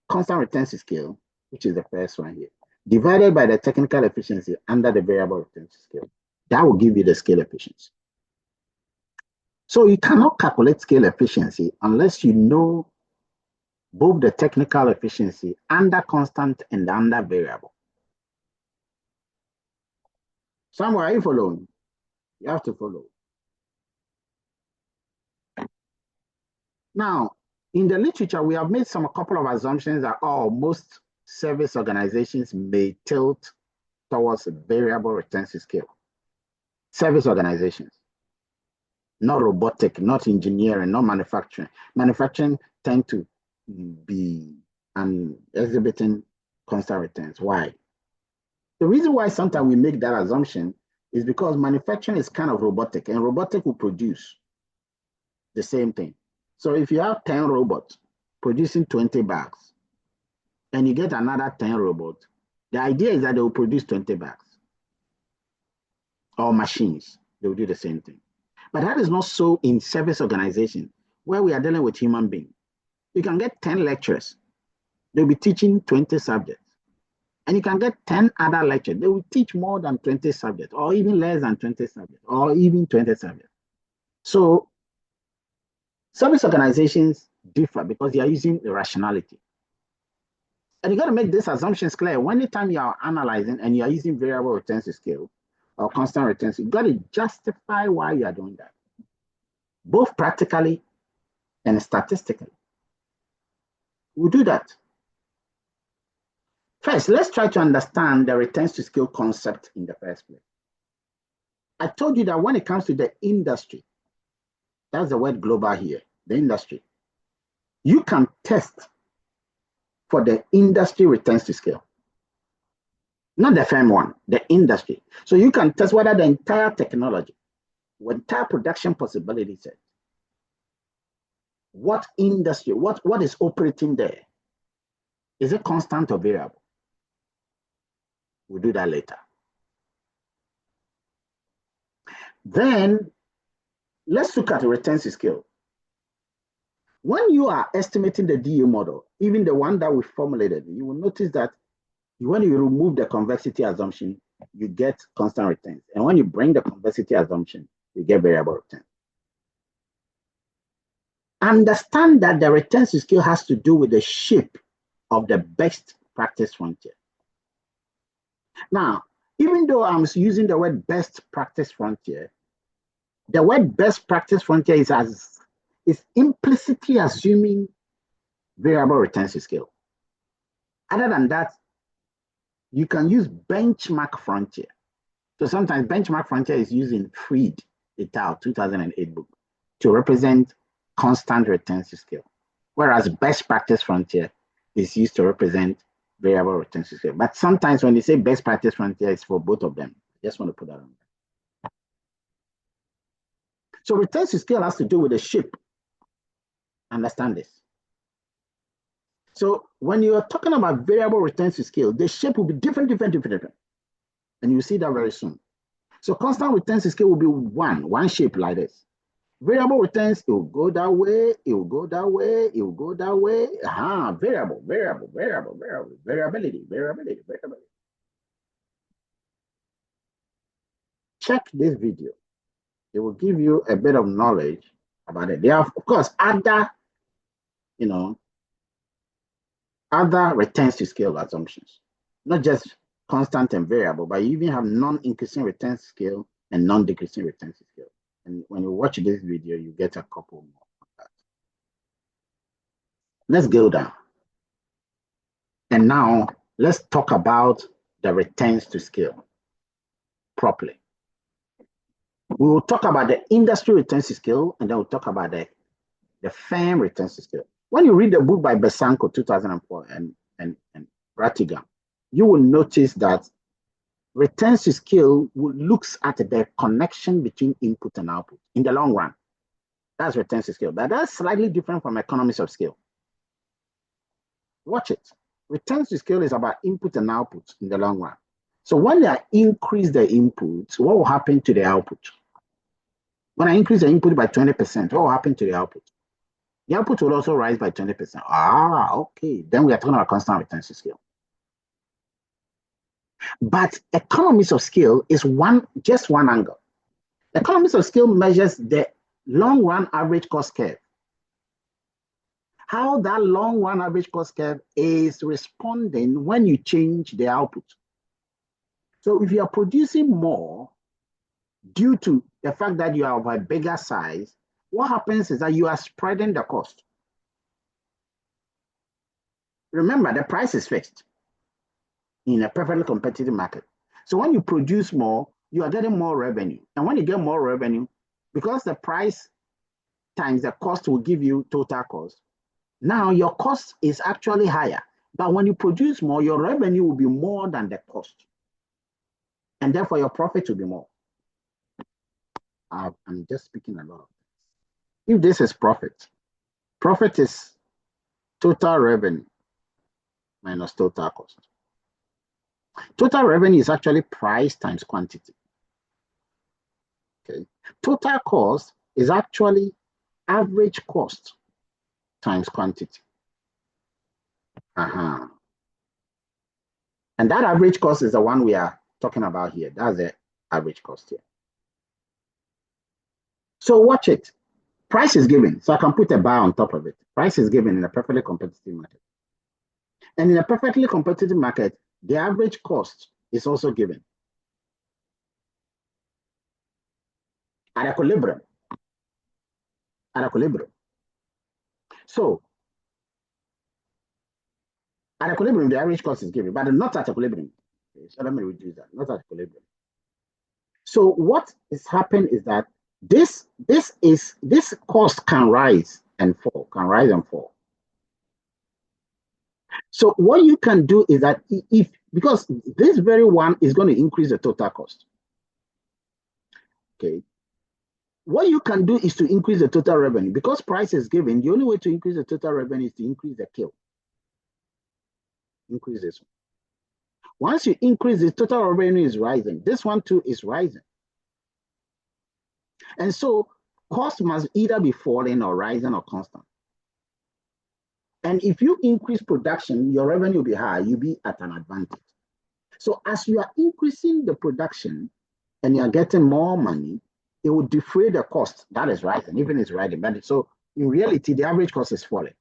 constant retention scale, which is the first one here, divided by the technical efficiency under the variable retention scale. That will give you the scale efficiency. So you cannot calculate scale efficiency unless you know both the technical efficiency under constant and under variable. Somewhere, are you following? You have to follow. Now, in the literature, we have made a couple of assumptions that most service organizations may tilt towards a variable retention scale. Service organizations, not robotic, not engineering, not manufacturing. Manufacturing tend to be exhibiting constant returns. Why? The reason why sometimes we make that assumption is because manufacturing is kind of robotic, and robotic will produce the same thing. So if you have 10 robots producing 20 bags, and you get another 10 robots, the idea is that they will produce 20 bags. Or machines, they will do the same thing. But that is not so in service organization, where we are dealing with human beings. You can get 10 lecturers, they'll be teaching 20 subjects. And you can get 10 other lecturers, they will teach more than 20 subjects, or even less than 20 subjects, or even 20 subjects. So service organizations differ because they are using rationality. And you got to make these assumptions clear. Anytime you are analyzing and you are using variable retention scale or constant retention, you got to justify why you are doing that, both practically and statistically. We'll do that. First, let's try to understand the retention scale concept in the first place. I told you that when it comes to the industry, that's the word global here, the industry, you can test for the industry retention scale. Not the firm one, the industry. So you can test whether the entire technology, entire production possibility set, what industry, what is operating there? Is it constant or variable? We'll do that later. Then let's look at the retention scale. When you are estimating the DEA model, even the one that we formulated, you will notice that when you remove the convexity assumption, you get constant returns. And when you bring the convexity assumption, you get variable return. Understand that the retention scale has to do with the shape of the best practice frontier. Now, even though I'm using the word best practice frontier, the word best practice frontier is implicitly assuming variable retention scale. Other than that, you can use benchmark frontier. So sometimes benchmark frontier is used in Freed et al. 2008 book to represent constant retention scale, whereas best practice frontier is used to represent variable retention scale. But sometimes when they say best practice frontier, it's for both of them. I just want to put that on there. So retention scale has to do with the shape. Understand this. So when you are talking about variable retention scale, the shape will be different. And you'll see that very soon. So constant retention scale will be one shape like this. Variable returns, it will go that way, it will go that way, it will go that way. Variability. Check this video. It will give you a bit of knowledge about it. There are, of course, other retention scale assumptions, not just constant and variable, but you even have non-increasing retention scale and non-decreasing retention scale. And when you watch this video, you get a couple more of that. Let's go down. And now let's talk about the retention scale properly. We will talk about the industry retention scale, and then we'll talk about the firm retention scale. When you read the book by Besanko, 2004, and Rattigan, you will notice that retention scale looks at the connection between input and output in the long run. That's retention scale, but that's slightly different from economies of scale. Watch it. Retention scale is about input and output in the long run. So when I increase the input, what will happen to the output? When I increase the input by 20%, what will happen to the output? The output will also rise by 20%. Ah, okay. Then we are talking about constant retention scale. But economies of scale is just one angle. Economies of scale measures the long run average cost curve. How that long run average cost curve is responding when you change the output. So if you are producing more due to the fact that you are of a bigger size, what happens is that you are spreading the cost. Remember, the price is fixed in a perfectly competitive market. So when you produce more, you are getting more revenue. And when you get more revenue, because the price times the cost will give you total cost, now your cost is actually higher. But when you produce more, your revenue will be more than the cost. And therefore, your profit will be more. I'm just speaking a lot of things. If this is profit is total revenue minus total cost. Total revenue is actually price times quantity. Okay. Total cost is actually average cost times quantity. And that average cost is the one we are talking about here. That's the average cost here. So watch it. Price is given. So I can put a bar on top of it. Price is given in a perfectly competitive market. And in a perfectly competitive market, the average cost is also given. At equilibrium. At equilibrium. So at equilibrium, the average cost is given, but not at equilibrium. Okay, so let me reduce that. Not at equilibrium. So what is happening is that this cost can rise and fall, So what you can do is that because this very one is going to increase the total cost. Okay. What you can do is to increase the total revenue. Because price is given, the only way to increase the total revenue is to increase the kill. Increase this one. Once you increase the total revenue is rising. This one too is rising. And so cost must either be falling or rising or constant. And if you increase production, your revenue will be high, you'll be at an advantage. So as you are increasing the production and you're getting more money, it will defray the cost that is rising, even it's rising. But so in reality, the average cost is falling.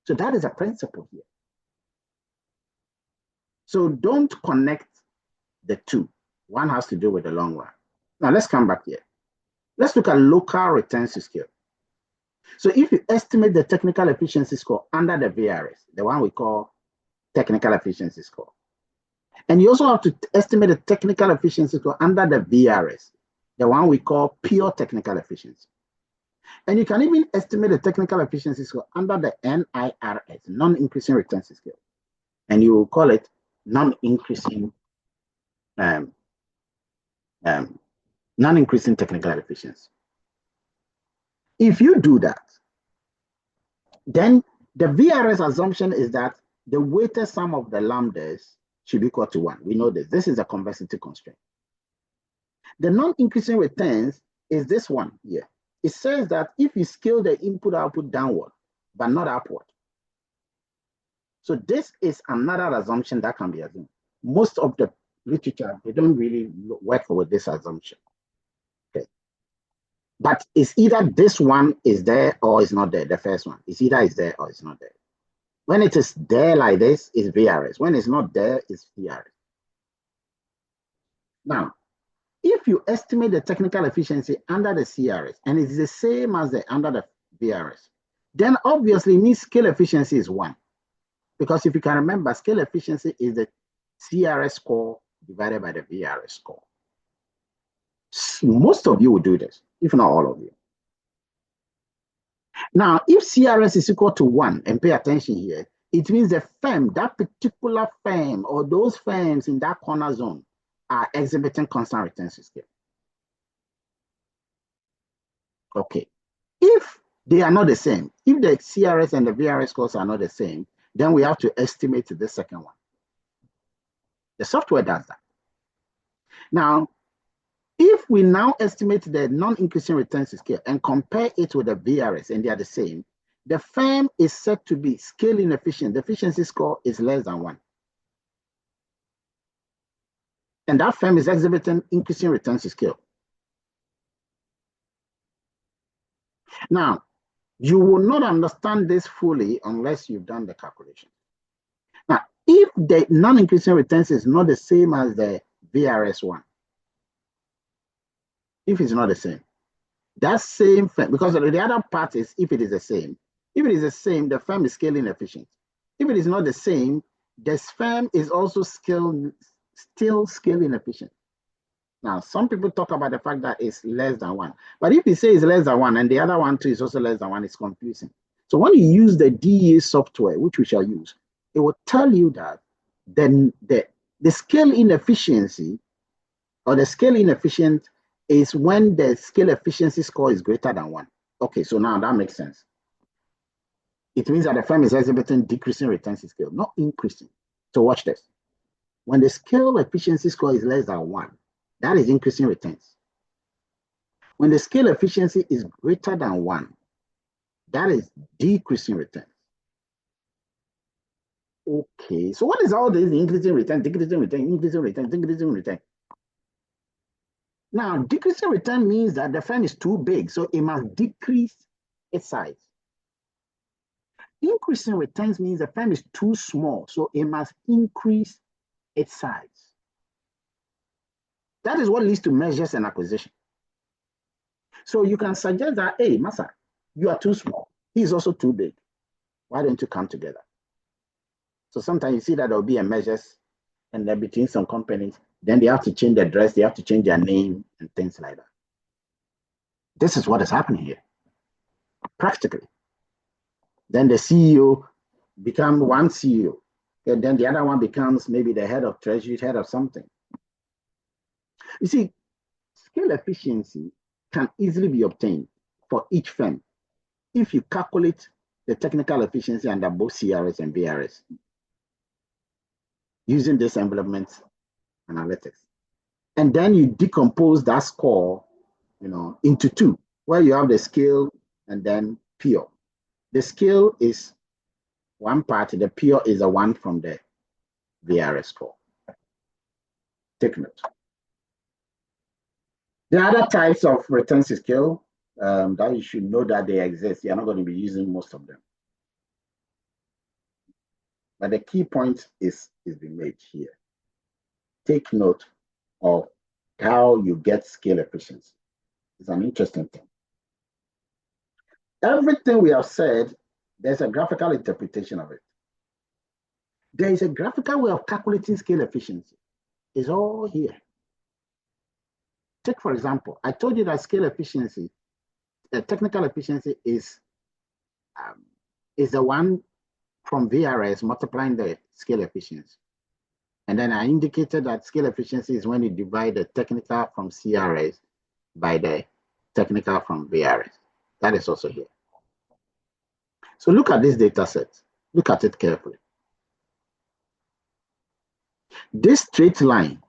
So that is a principle here. So don't connect the two. One has to do with the long run. Now let's come back here. Let's look at local retention scale. So if you estimate the technical efficiency score under the VRS, the one we call technical efficiency score, and you also have to estimate the technical efficiency score under the VRS, the one we call pure technical efficiency. And you can even estimate the technical efficiency score under the NIRS, non-increasing retention scale. And you will call it non-increasing technical efficiency. If you do that, then the VRS assumption is that the weighted sum of the lambdas should be equal to 1. We know this. This is a convexity constraint. The non-increasing returns is this one here. It says that if you scale the input-output downward, but not upward. So this is another assumption that can be assumed. Most of the literature, they don't really work with this assumption. Okay. But it's either this one is there or it's not there, the first one. It's either it's there or it's not there. When it is there like this, it's VRS. When it's not there, it's VRS. Now, if you estimate the technical efficiency under the CRS and it's the same as the under the VRS, then obviously means scale efficiency is 1. Because if you can remember, scale efficiency is the CRS score divided by the VRS score. Most of you will do this, if not all of you. Now, if CRS is equal to 1, and pay attention here, it means the firm, that particular firm or those firms in that corner zone are exhibiting constant retention scale. Okay. If they are not the same, if the CRS and the VRS scores are not the same, then we have to estimate the second one. The software does that. Now, if we now estimate the non-increasing retention scale and compare it with the VRS, and they are the same, the firm is said to be scale inefficient. The efficiency score is less than 1. And that firm is exhibiting increasing retention scale. Now, you will not understand this fully unless you've done the calculation. Now, if the non-increasing retention is not the same as the VRS one, if it's not the same, that same firm, because the other part is if it is the same. If it is the same, the firm is scale inefficient. If it is not the same, this firm is also still scale inefficient. Now, some people talk about the fact that it's less than 1. But if you say it's less than 1 and the other one too is also less than 1, it's confusing. So when you use the DEA software, which we shall use, it will tell you that then the scale inefficiency or the scale inefficient is when the scale efficiency score is greater than 1. Okay, so now that makes sense. It means that the firm is exhibiting decreasing retention scale, not increasing. So watch this. When the scale efficiency score is less than 1, that is increasing returns. When the scale efficiency is greater than 1, that is decreasing returns. Okay, so what is all this increasing return, decreasing return, increasing return, decreasing return? Now, decreasing return means that the firm is too big, so it must decrease its size. Increasing returns means the firm is too small, so it must increase its size. That is what leads to mergers and acquisition. So you can suggest that, hey, Masa, you are too small. He's also too big. Why don't you come together? So sometimes you see that there'll be a mergers and then between some companies, then they have to change their dress, they have to change their name and things like that. This is what is happening here, practically. Then the CEO becomes one CEO, and then the other one becomes maybe the head of treasury, head of something. You see, scale efficiency can easily be obtained for each firm if you calculate the technical efficiency under both CRS and VRS using this envelopment analytics. And then you decompose that score, into two, where you have the scale and then pure. The scale is one part, the pure is the one from the VRS score. Take note. There are other types of retention scale that you should know that they exist. You're not going to be using most of them. But the key point is being made here. Take note of how you get scale efficiency. It's an interesting thing. Everything we have said, there's a graphical interpretation of it. There is a graphical way of calculating scale efficiency. It's all here. Take, for example, I told you that scale efficiency, technical efficiency is the one from VRS multiplying the scale efficiency. And then I indicated that scale efficiency is when you divide the technical from CRS by the technical from VRS. That is also here. So look at this data set. Look at it carefully. This straight line,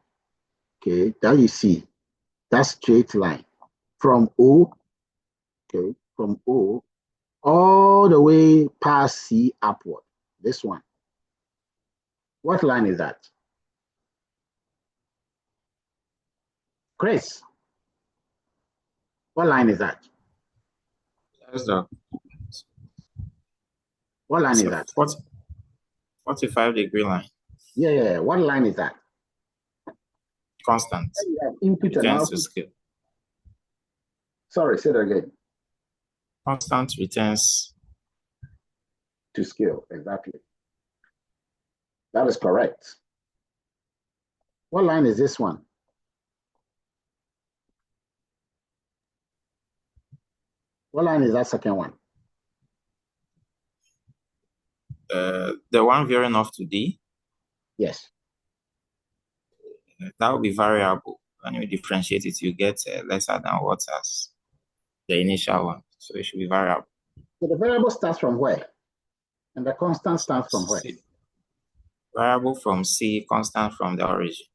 okay, that you see, that straight line from O, okay, from O all the way past C upward, this one. What line is that? Chris, what line is that? That's the What line is that? 45-degree line. Yeah. What line is that? Constant. You have input and output. Scale. Sorry, say that again. Constant returns to scale, exactly. That is correct. What line is this one? What line is that second one? The one veering off to D? Yes. That will be variable. When you differentiate it, you get lesser than what as the initial one. So it should be variable. So the variable starts from where? And the constant starts from where? Variable from C, constant from the origin.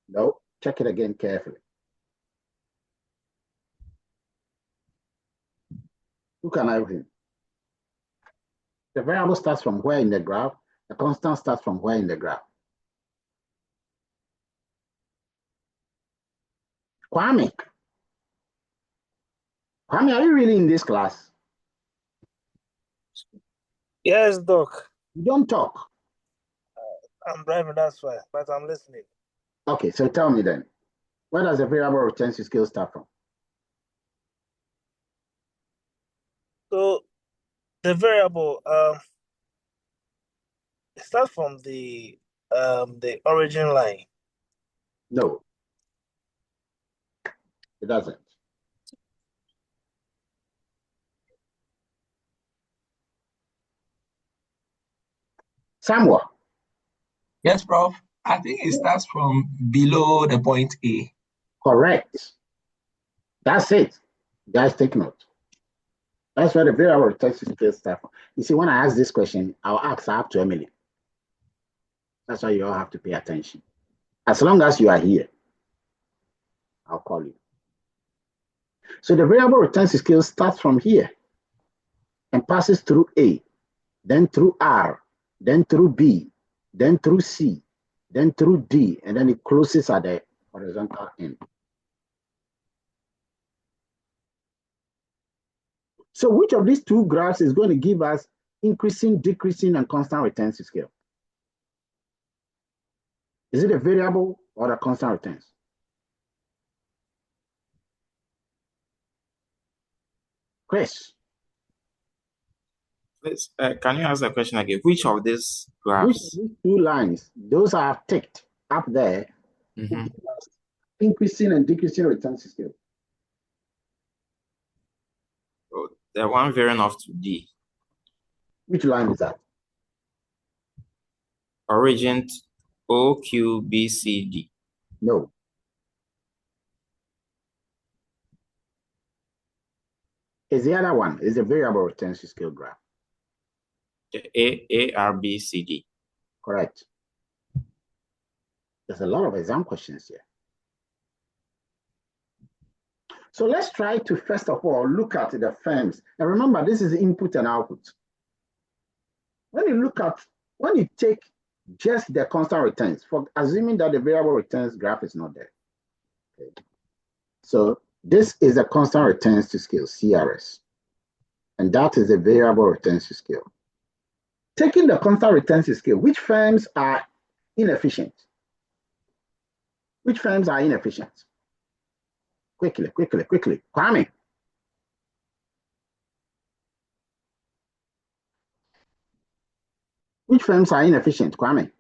No, check it again carefully. Who can I win? The variable starts from where in the graph? The constant starts from where in the graph? Kwame. Kwame, are you really in this class? Yes, Doc. You don't talk. I'm driving, that's why, but I'm listening. Okay, so tell me then, where does the variable returns to scale start from? So the variable it starts from the origin line. No, it doesn't. Samuel. Yes, Prof. I think it starts from below the point A. Correct. That's it. Guys, take note. That's where the variable returns to scale start from. You see, when I ask this question, I'll ask up to Emily. That's why you all have to pay attention. As long as you are here, I'll call you. So the variable returns to scale starts from here and passes through A, then through R, then through B, then through C, then through D, and then it closes at the horizontal end. So which of these two graphs is going to give us increasing, decreasing, and constant returns to scale? Is it a variable or a constant returns? Chris. Please, can you ask the question again? Which of these Which graphs? of these two lines, those are ticked up there, increasing and decreasing returns to scale? Oh, the one varying off to D. Which line is that? Origin O, Q, B, C, D. No. Is the other one, is the variable returns to scale graph? A, R, B, C, D. Correct. There's a lot of exam questions here. So let's try to, first of all, look at the firms. And remember, this is input and output. When you take just the constant returns, for assuming that the variable returns graph is not there. Okay. So this is the constant returns to scale, CRS. And that is the variable returns to scale. Taking the constant returns to scale, which firms are inefficient? Which firms are inefficient? Quickly. Kwame. Which firms are inefficient, Kwame?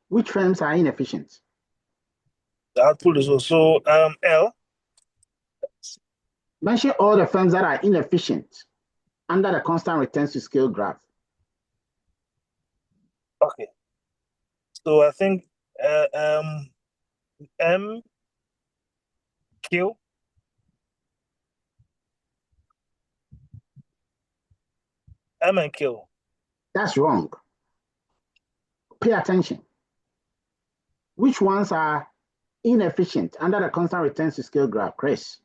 Which firms are inefficient? The output is also L. Mention all the firms that are inefficient under the constant returns to scale graph. Okay. So I think M, Q. M and Q. That's wrong. Pay attention. Which ones are inefficient under the constant returns to scale graph, Chris?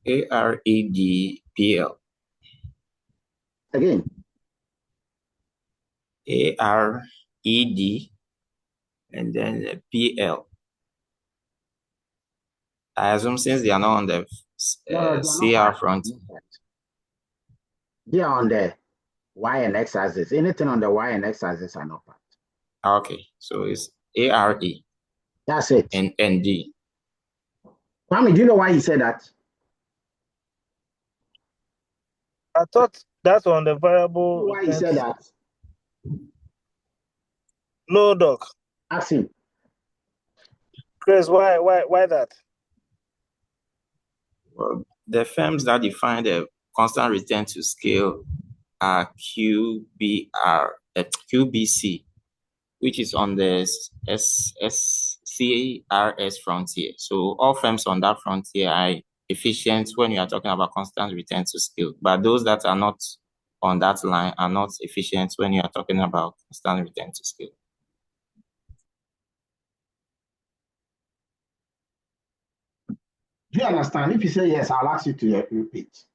A, R, E, D, P, L. Again. A, R, E, D, and then P, L. I assume since they are not on the CR front. They are on the Y and X axis. Anything on the Y and X axis are not part. Okay, so it's A, R, E. That's it. And D. Kwame, do you know why he said that? I thought that's on the variable. You know why he said that? No, Doc. Ask him. Chris, why that? Well, the firms that define the constant return to scale are QBC, which is on the CRS frontier. So all firms on that frontier are efficient when you are talking about constant return to scale, but those that are not on that line are not efficient when you are talking about constant return to scale. Do you understand? If you say yes, I'll ask you to repeat.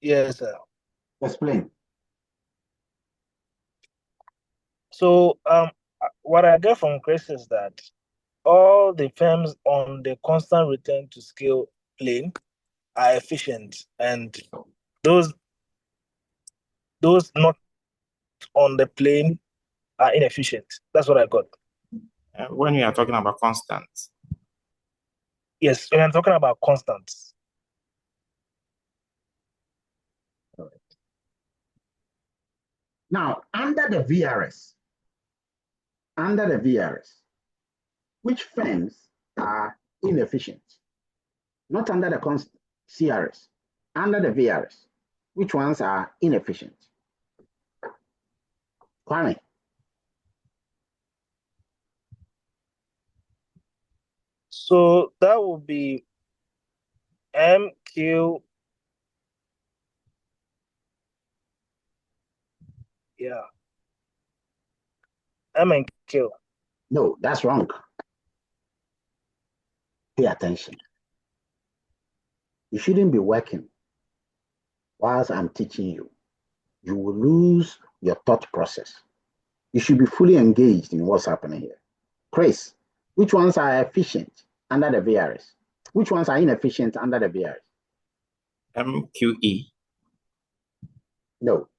Yes, sir. Explain. So what I get from Chris is that all the firms on the constant return to scale plane are efficient, and those not on the plane are inefficient. That's what I got. When we are talking about constant. Yes, when I'm talking about constants. All right. Now, under the VRS, which firms are inefficient? Not under the CRS, under the VRS, which ones are inefficient? Kwame. So that would be MQ. Yeah. M and Q. No, that's wrong. Pay attention. You shouldn't be working whilst I'm teaching you. You will lose your thought process. You should be fully engaged in what's happening here. Chris, which ones are efficient under the VRS? Which ones are inefficient under the VRS? MQE. No.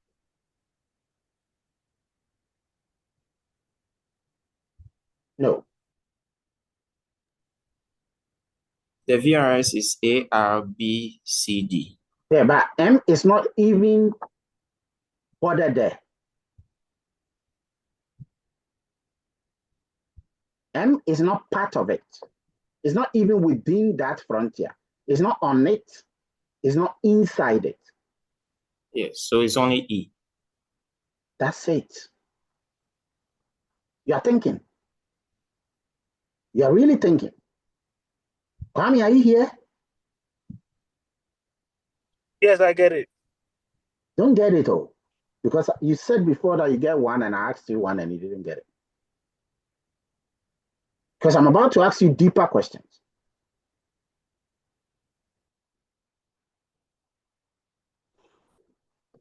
No. The VRS is ARBCD. Yeah, but M is not even ordered there. M is not part of it. It's not even within that frontier. It's not on it. It's not inside it. Yes, so it's only E. That's it. You are thinking. You are really thinking. Kwame, are you here? Yes, I get it. Don't get it all. Because you said before that you get one and I asked you one and you didn't get it. Because I'm about to ask you deeper questions.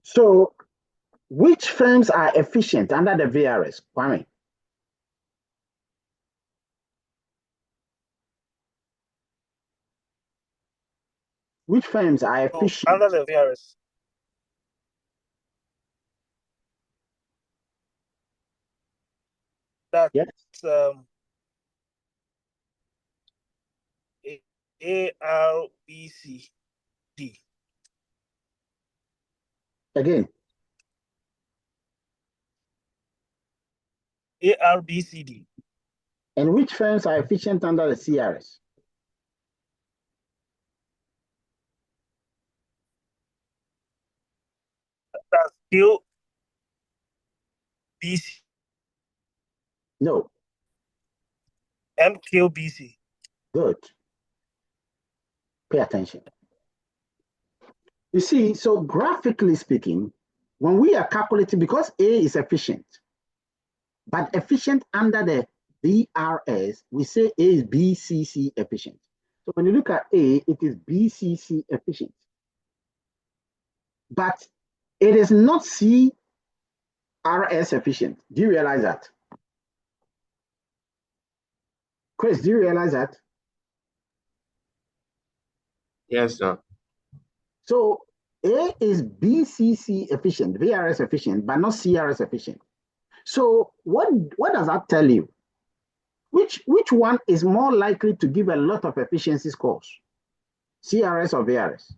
So, which firms are efficient under the VRS, Kwame? Which firms are efficient? Under the VRS. That's yes. ARBCD. Again. ARBCD. And which firms are efficient under the CRS? That's QBC. No. MQBC. Good. Pay attention. You see, so graphically speaking, when we are calculating, because A is efficient, but efficient under the VRS, we say A is BCC efficient. So when you look at A, it is BCC efficient. But it is not CRS efficient. Do you realize that? Chris, do you realize that? Yes, sir. So A is BCC efficient, VRS efficient, but not CRS efficient. So what does that tell you? Which one is more likely to give a lot of efficiency scores? CRS or VRS?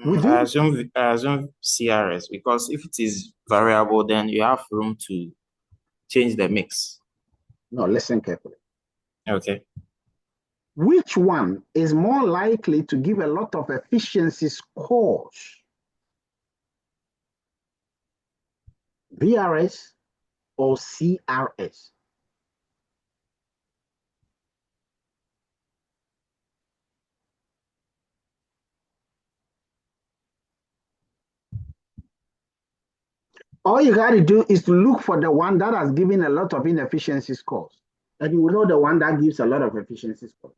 I assume CRS, because if it is variable, then you have room to change the mix. No, listen carefully. Okay. Which one is more likely to give a lot of efficiency scores? VRS or CRS? All you got to do is to look for the one that has given a lot of inefficiency scores. And you will know the one that gives a lot of efficiency scores.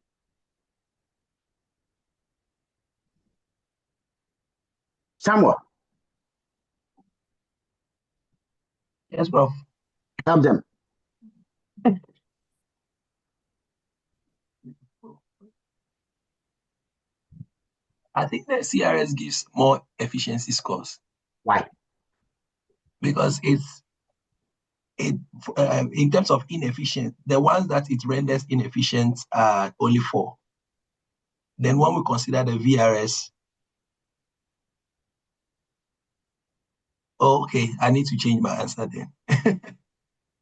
Samuel. Yes, Prof. Help them. I think the CRS gives more efficiency scores. Why? Because in terms of inefficient, the ones that it renders inefficient are only 4. Then when we consider the VRS, okay, I need to change my answer then.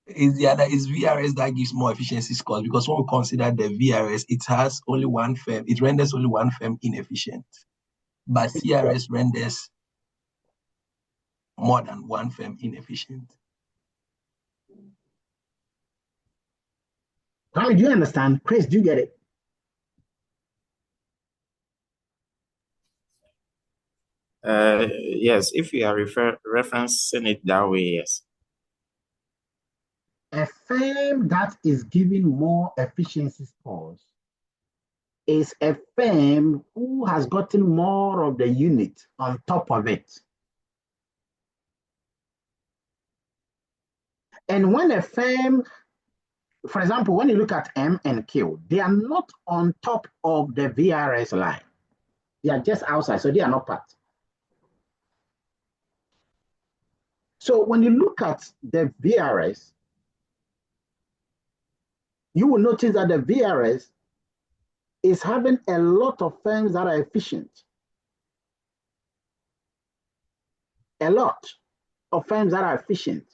Is VRS that gives more efficiency scores, because when we consider the VRS, it has only one firm, it renders only one firm inefficient. But CRS renders more than one firm inefficient. Tommy, do you understand? Chris, do you get it? Yes, if you are referencing it that way, yes. A firm that is giving more efficiency scores is a firm who has gotten more of the unit on top of it. And when a firm, for example, when you look at M and Q, they are not on top of the VRS line. They are just outside, so they are not part. So when you look at the VRS, you will notice that the VRS is having a lot of firms that are efficient. A lot of firms that are efficient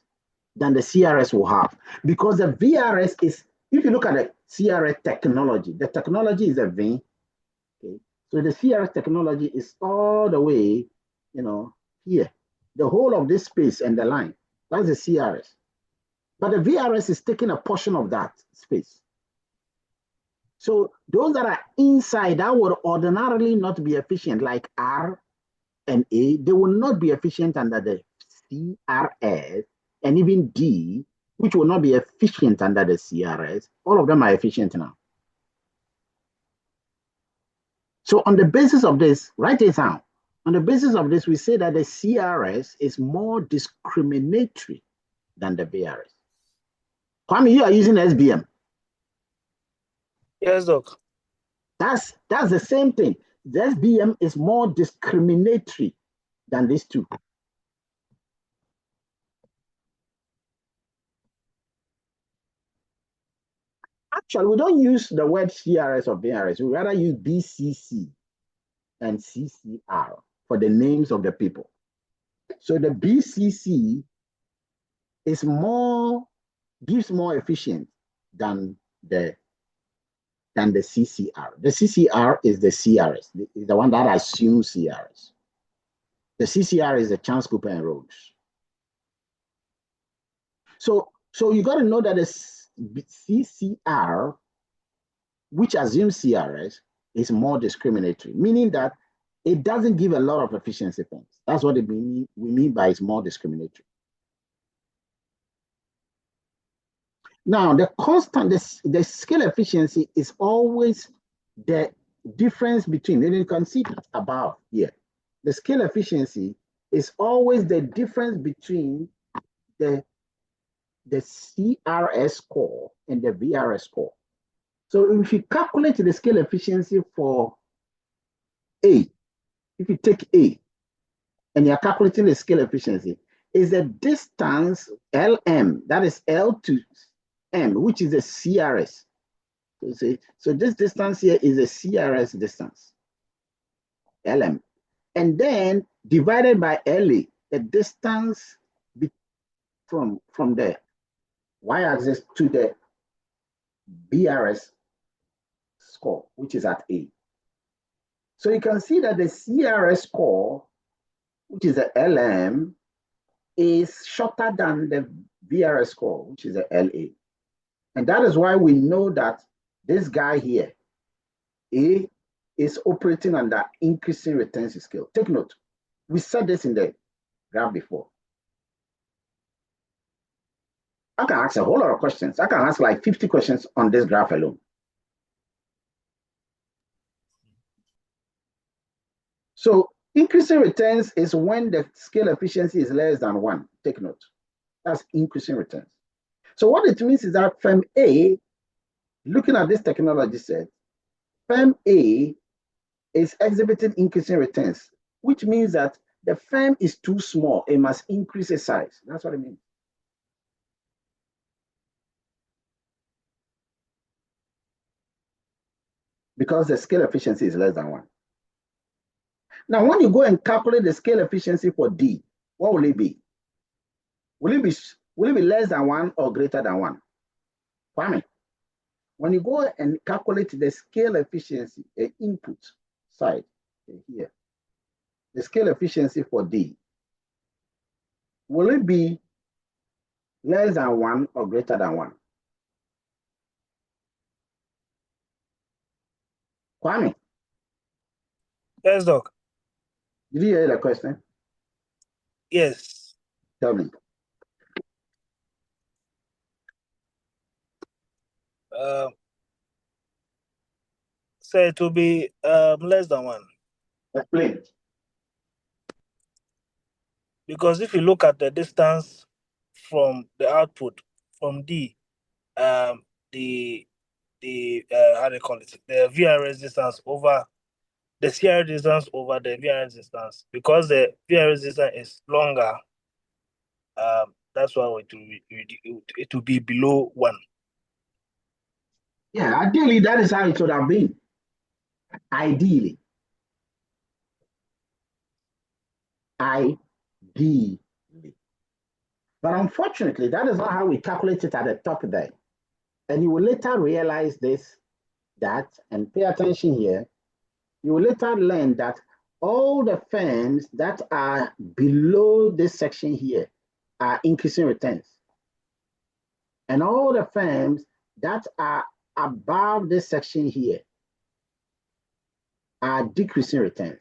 than the CRS will have. Because the VRS is, if you look at the CRS technology, the technology is a V. Okay? So the CRS technology is all the way, here. The whole of this space and the line, that's the CRS. But the VRS is taking a portion of that space. So those that are inside that would ordinarily not be efficient, like R and A, they will not be efficient under the CRS, and even D, which will not be efficient under the CRS. All of them are efficient now. So on the basis of this, write this down. On the basis of this, we say that the CRS is more discriminatory than the VRS. Kwame, you are using SBM. Yes, Doc. That's the same thing. The SBM is more discriminatory than these two. Actually, we don't use the word CRS or VRS. We rather use BCC and CCR for the names of the people. So the BCC is gives more efficient than the CCR. The CCR is the CRS, the one that assumes CRS. The CCR is the Chance, Cooper, and Rhodes. So you got to know that the CCR, which assumes CRS, is more discriminatory, meaning that it doesn't give a lot of efficiency points. That's what we mean by it's more discriminatory. Now, the constant, the scale efficiency is always the difference between, and you can see it above here. The scale efficiency is always the difference between the CRS score and the VRS score. So if you calculate the scale efficiency for A, if you take A and you're calculating the scale efficiency, is the distance LM, that is L to M, which is the CRS. So this distance here is a CRS distance, LM. And then divided by LA, the distance from the y-axis to the BRS score, which is at A. So you can see that the CRS score, which is the LM, is shorter than the VRS score, which is the LA. And that is why we know that this guy here, A, is operating under increasing retention scale. Take note, we said this in the graph before. I can ask a whole lot of questions. I can ask like 50 questions on this graph alone. So increasing returns is when the scale efficiency is less than 1. Take note. That's increasing returns. So what it means is that firm A, looking at this technology set, firm A is exhibiting increasing returns, which means that the firm is too small. It must increase its size. That's what it means. Because the scale efficiency is less than 1. Now, when you go and calculate the scale efficiency for D, what will it be? Will it be less than 1 or greater than 1? Kwame, when you go and calculate the scale efficiency, the input side here, the scale efficiency for D, will it be less than 1 or greater than 1? Kwame? Yes, Doc. Did you hear the question? Yes. Tell me. So it will be less than 1. Explain. Because if you look at the distance from the output from D, the how do you call it? The VRS distance over the CR distance over the VRS distance, because the VRS distance is longer, that's why it will be below 1. Yeah, ideally, that is how it should have been. Ideally. Ideally. But unfortunately, that is not how we calculate it at the top there. And you will later realize this, that, and pay attention here. You will later learn that all the firms that are below this section here are increasing returns. And all the firms that are above this section here are decreasing returns.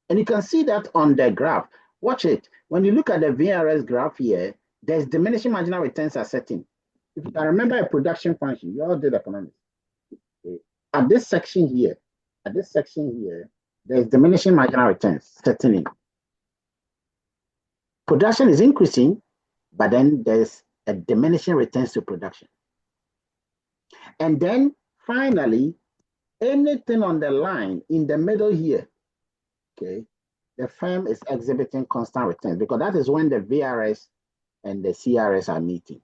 And you can see that on the graph. Watch it. When you look at the VRS graph here, there's diminishing marginal returns are setting. If you can remember a production function, you all did economics. Okay. At this section here, there's diminishing marginal returns setting in. Production is increasing, but then there's a diminishing returns to production. And then finally, anything on the line in the middle here, okay, the firm is exhibiting constant returns, because that is when the VRS and the CRS are meeting.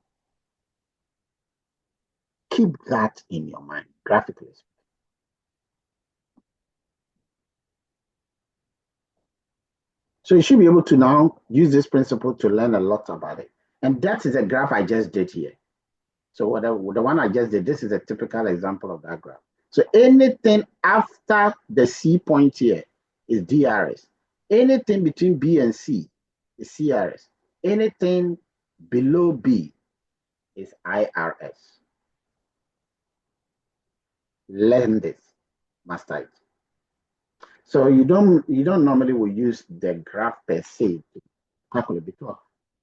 Keep that in your mind graphically. So you should be able to now use this principle to learn a lot about it. And that is a graph I just did here. So the one I just did, this is a typical example of that graph. So anything after the C point here is DRS. Anything between B and C is CRS. Anything below B is IRS. Learn this, master it. So you don't normally will use the graph per se to calculate,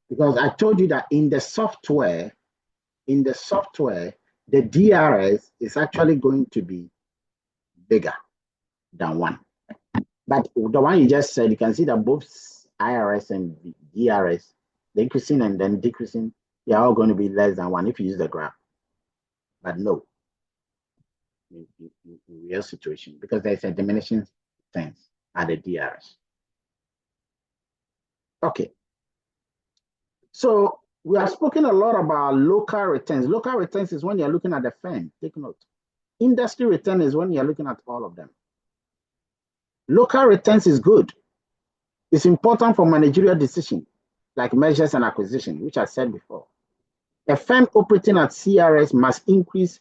because I told you that in the software, the DRS is actually going to be bigger than 1. But the one you just said, you can see that both IRS and DRS, the increasing and then decreasing, they are all going to be less than 1 if you use the graph. But no, in real situation, because there's a diminishing returns at the DRS. Okay. So we have spoken a lot about local returns. Local returns is when you're looking at the firm. Take note. Industry return is when you're looking at all of them. Local returns is good. It's important for managerial decision, like mergers and acquisition, which I said before. A firm operating at CRS must increase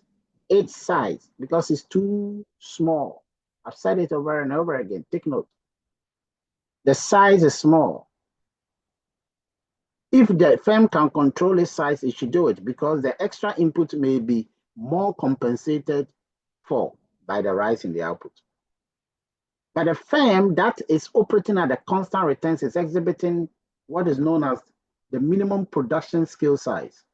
its size because it's too small. I've said it over and over again. Take note. The size is small. If the firm can control its size, it should do it because the extra input may be more compensated for by the rise in the output. But a firm that is operating at a constant returns is exhibiting what is known as the minimum production scale size.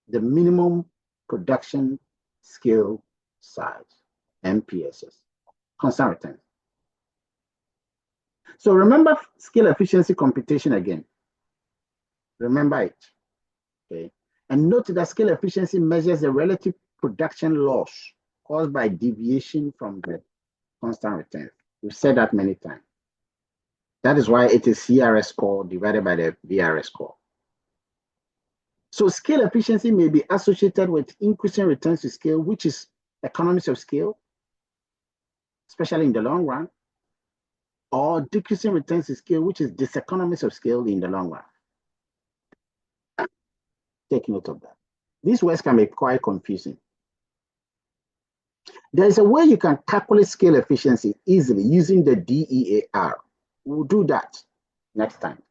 The minimum production scale size, MPSS, constant returns. So remember scale efficiency computation again. Remember it, okay? And note that scale efficiency measures the relative production loss caused by deviation from the constant returns. We've said that many times. That is why it is CRS score divided by the VRS score. So scale efficiency may be associated with increasing returns to scale, which is economies of scale, especially in the long run, or decreasing returns to scale, which is diseconomies of scale in the long run. Take note of that. These words can be quite confusing. There is a way you can calculate scale efficiency easily using the DEAR. We'll do that next time.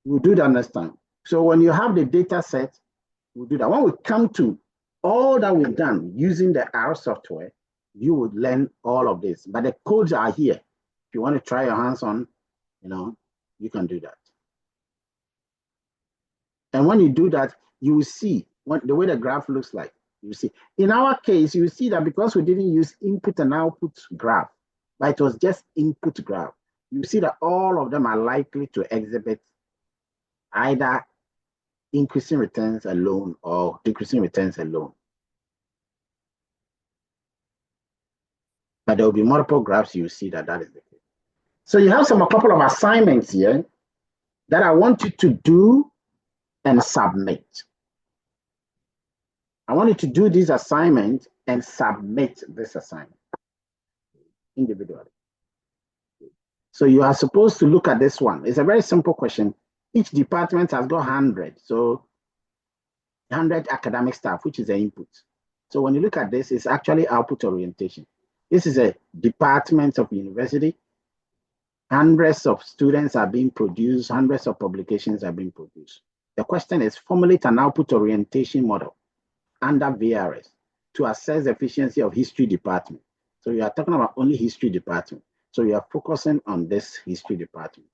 We'll do that next time. So when you have the data set, we'll do that. When we come to all that we've done using the R software, you would learn all of this. But the codes are here. If you want to try your hands on, you can do that. And when you do that, you will see the way the graph looks like. You see, in our case, you see that because we didn't use input and output graph, but it was just input graph, you see that all of them are likely to exhibit either increasing returns alone or decreasing returns alone. But there will be multiple graphs, you see that is the case. So you have a couple of assignments here that I want you to do and submit. I want you to do this assignment and submit this assignment individually. So you are supposed to look at this one. It's a very simple question. Each department has got 100. So 100 academic staff, which is the input. So when you look at this, it's actually output orientation. This is a department of university. Hundreds of students are being produced. Hundreds of publications are being produced. The question is formulate an output orientation model under VRS to assess the efficiency of history department. So you are talking about only history department. So you are focusing on this history department.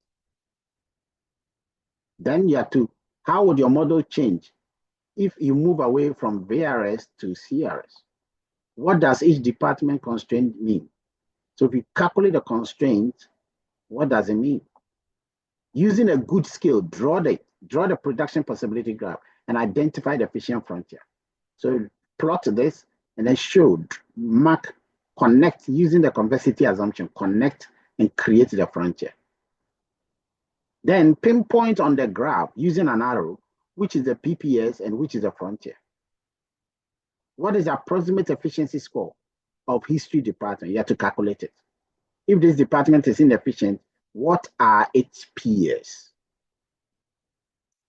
Then you have to, how would your model change if you move away from VRS to CRS? What does each department constraint mean? So if you calculate the constraint, what does it mean? Using a good scale, draw the production possibility graph and identify the efficient frontier. So plot this and then show, mark, connect using the convexity assumption, connect and create the frontier. Then pinpoint on the graph using an arrow, which is the PPS and which is the frontier. What is the approximate efficiency score of history department? You have to calculate it. If this department is inefficient, what are its peers?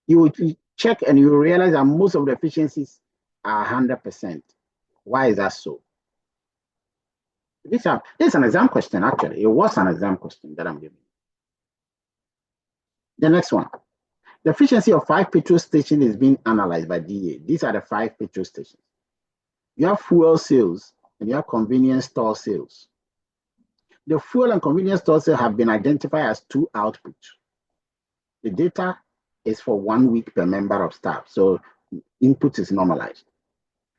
You will check and you will realize that most of the efficiencies are 100%. Why is that so? This is an exam question, actually. It was an exam question that I'm giving. The next one. The efficiency of 5 petrol stations is being analyzed by DEA. These are the 5 petrol stations. You have fuel sales and you have convenience store sales. The fuel and convenience store sales have been identified as 2 outputs. The data is for 1 week per member of staff, so input is normalized.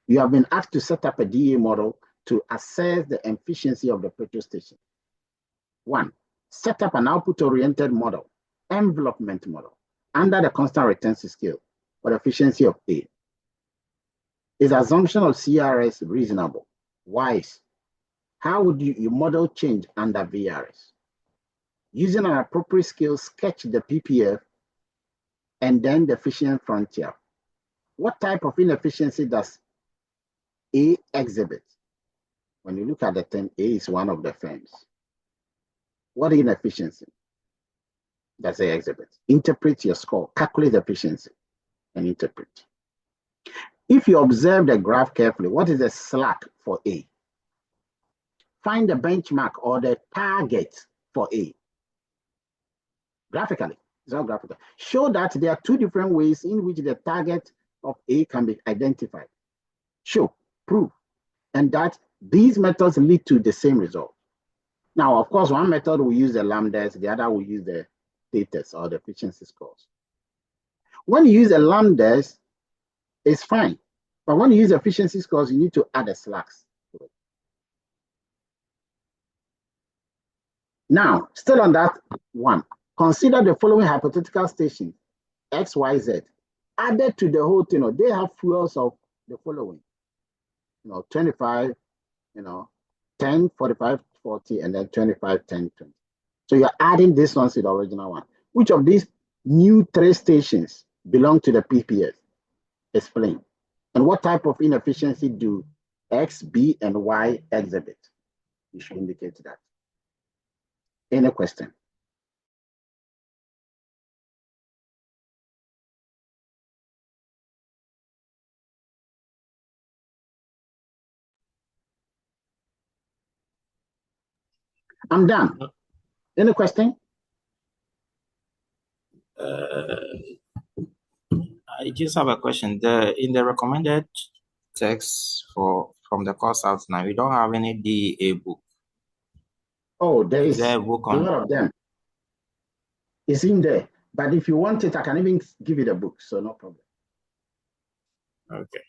You have been asked to set up a DEA model to assess the efficiency of the petrol station. 1, set up an output-oriented model, envelopment model, under the constant returns scale for the efficiency of A. Is assumption of CRS reasonable? Wise? How would your model change under VRS? Using an appropriate scale, sketch the PPF and then the efficient frontier. What type of inefficiency does A exhibit? When you look at the term, A is one of the firms. What inefficiency does A exhibit? Interpret your score, calculate the efficiency, and interpret. If you observe the graph carefully, what is the slack for A? Find the benchmark or the target for A. graphically. It's all graphical. Show that there are two different ways in which the target of A can be identified. Show, prove, and that these methods lead to the same result. Now, of course, one method will use the lambdas, the other will use the thetas or the efficiency scores. When you use the lambdas, it's fine. But when you use efficiency scores, you need to add the slacks. Now, still on that one, consider the following hypothetical stations, X, Y, Z, added to the whole thing. They have fuels of the following, 25, 10, 45, 40, and then 25, 10, 20. So you're adding this one to the original one. Which of these new 3 stations belong to the PPS? Explain. And what type of inefficiency do X, B, and Y exhibit? You should indicate that. Any question? I'm done. Any question? I just have a question. In the recommended text from the course outline, we don't have any DEA book. Oh, there is a book on a lot of them. It's in there. But if you want it, I can even give you the book. So no problem. Okay.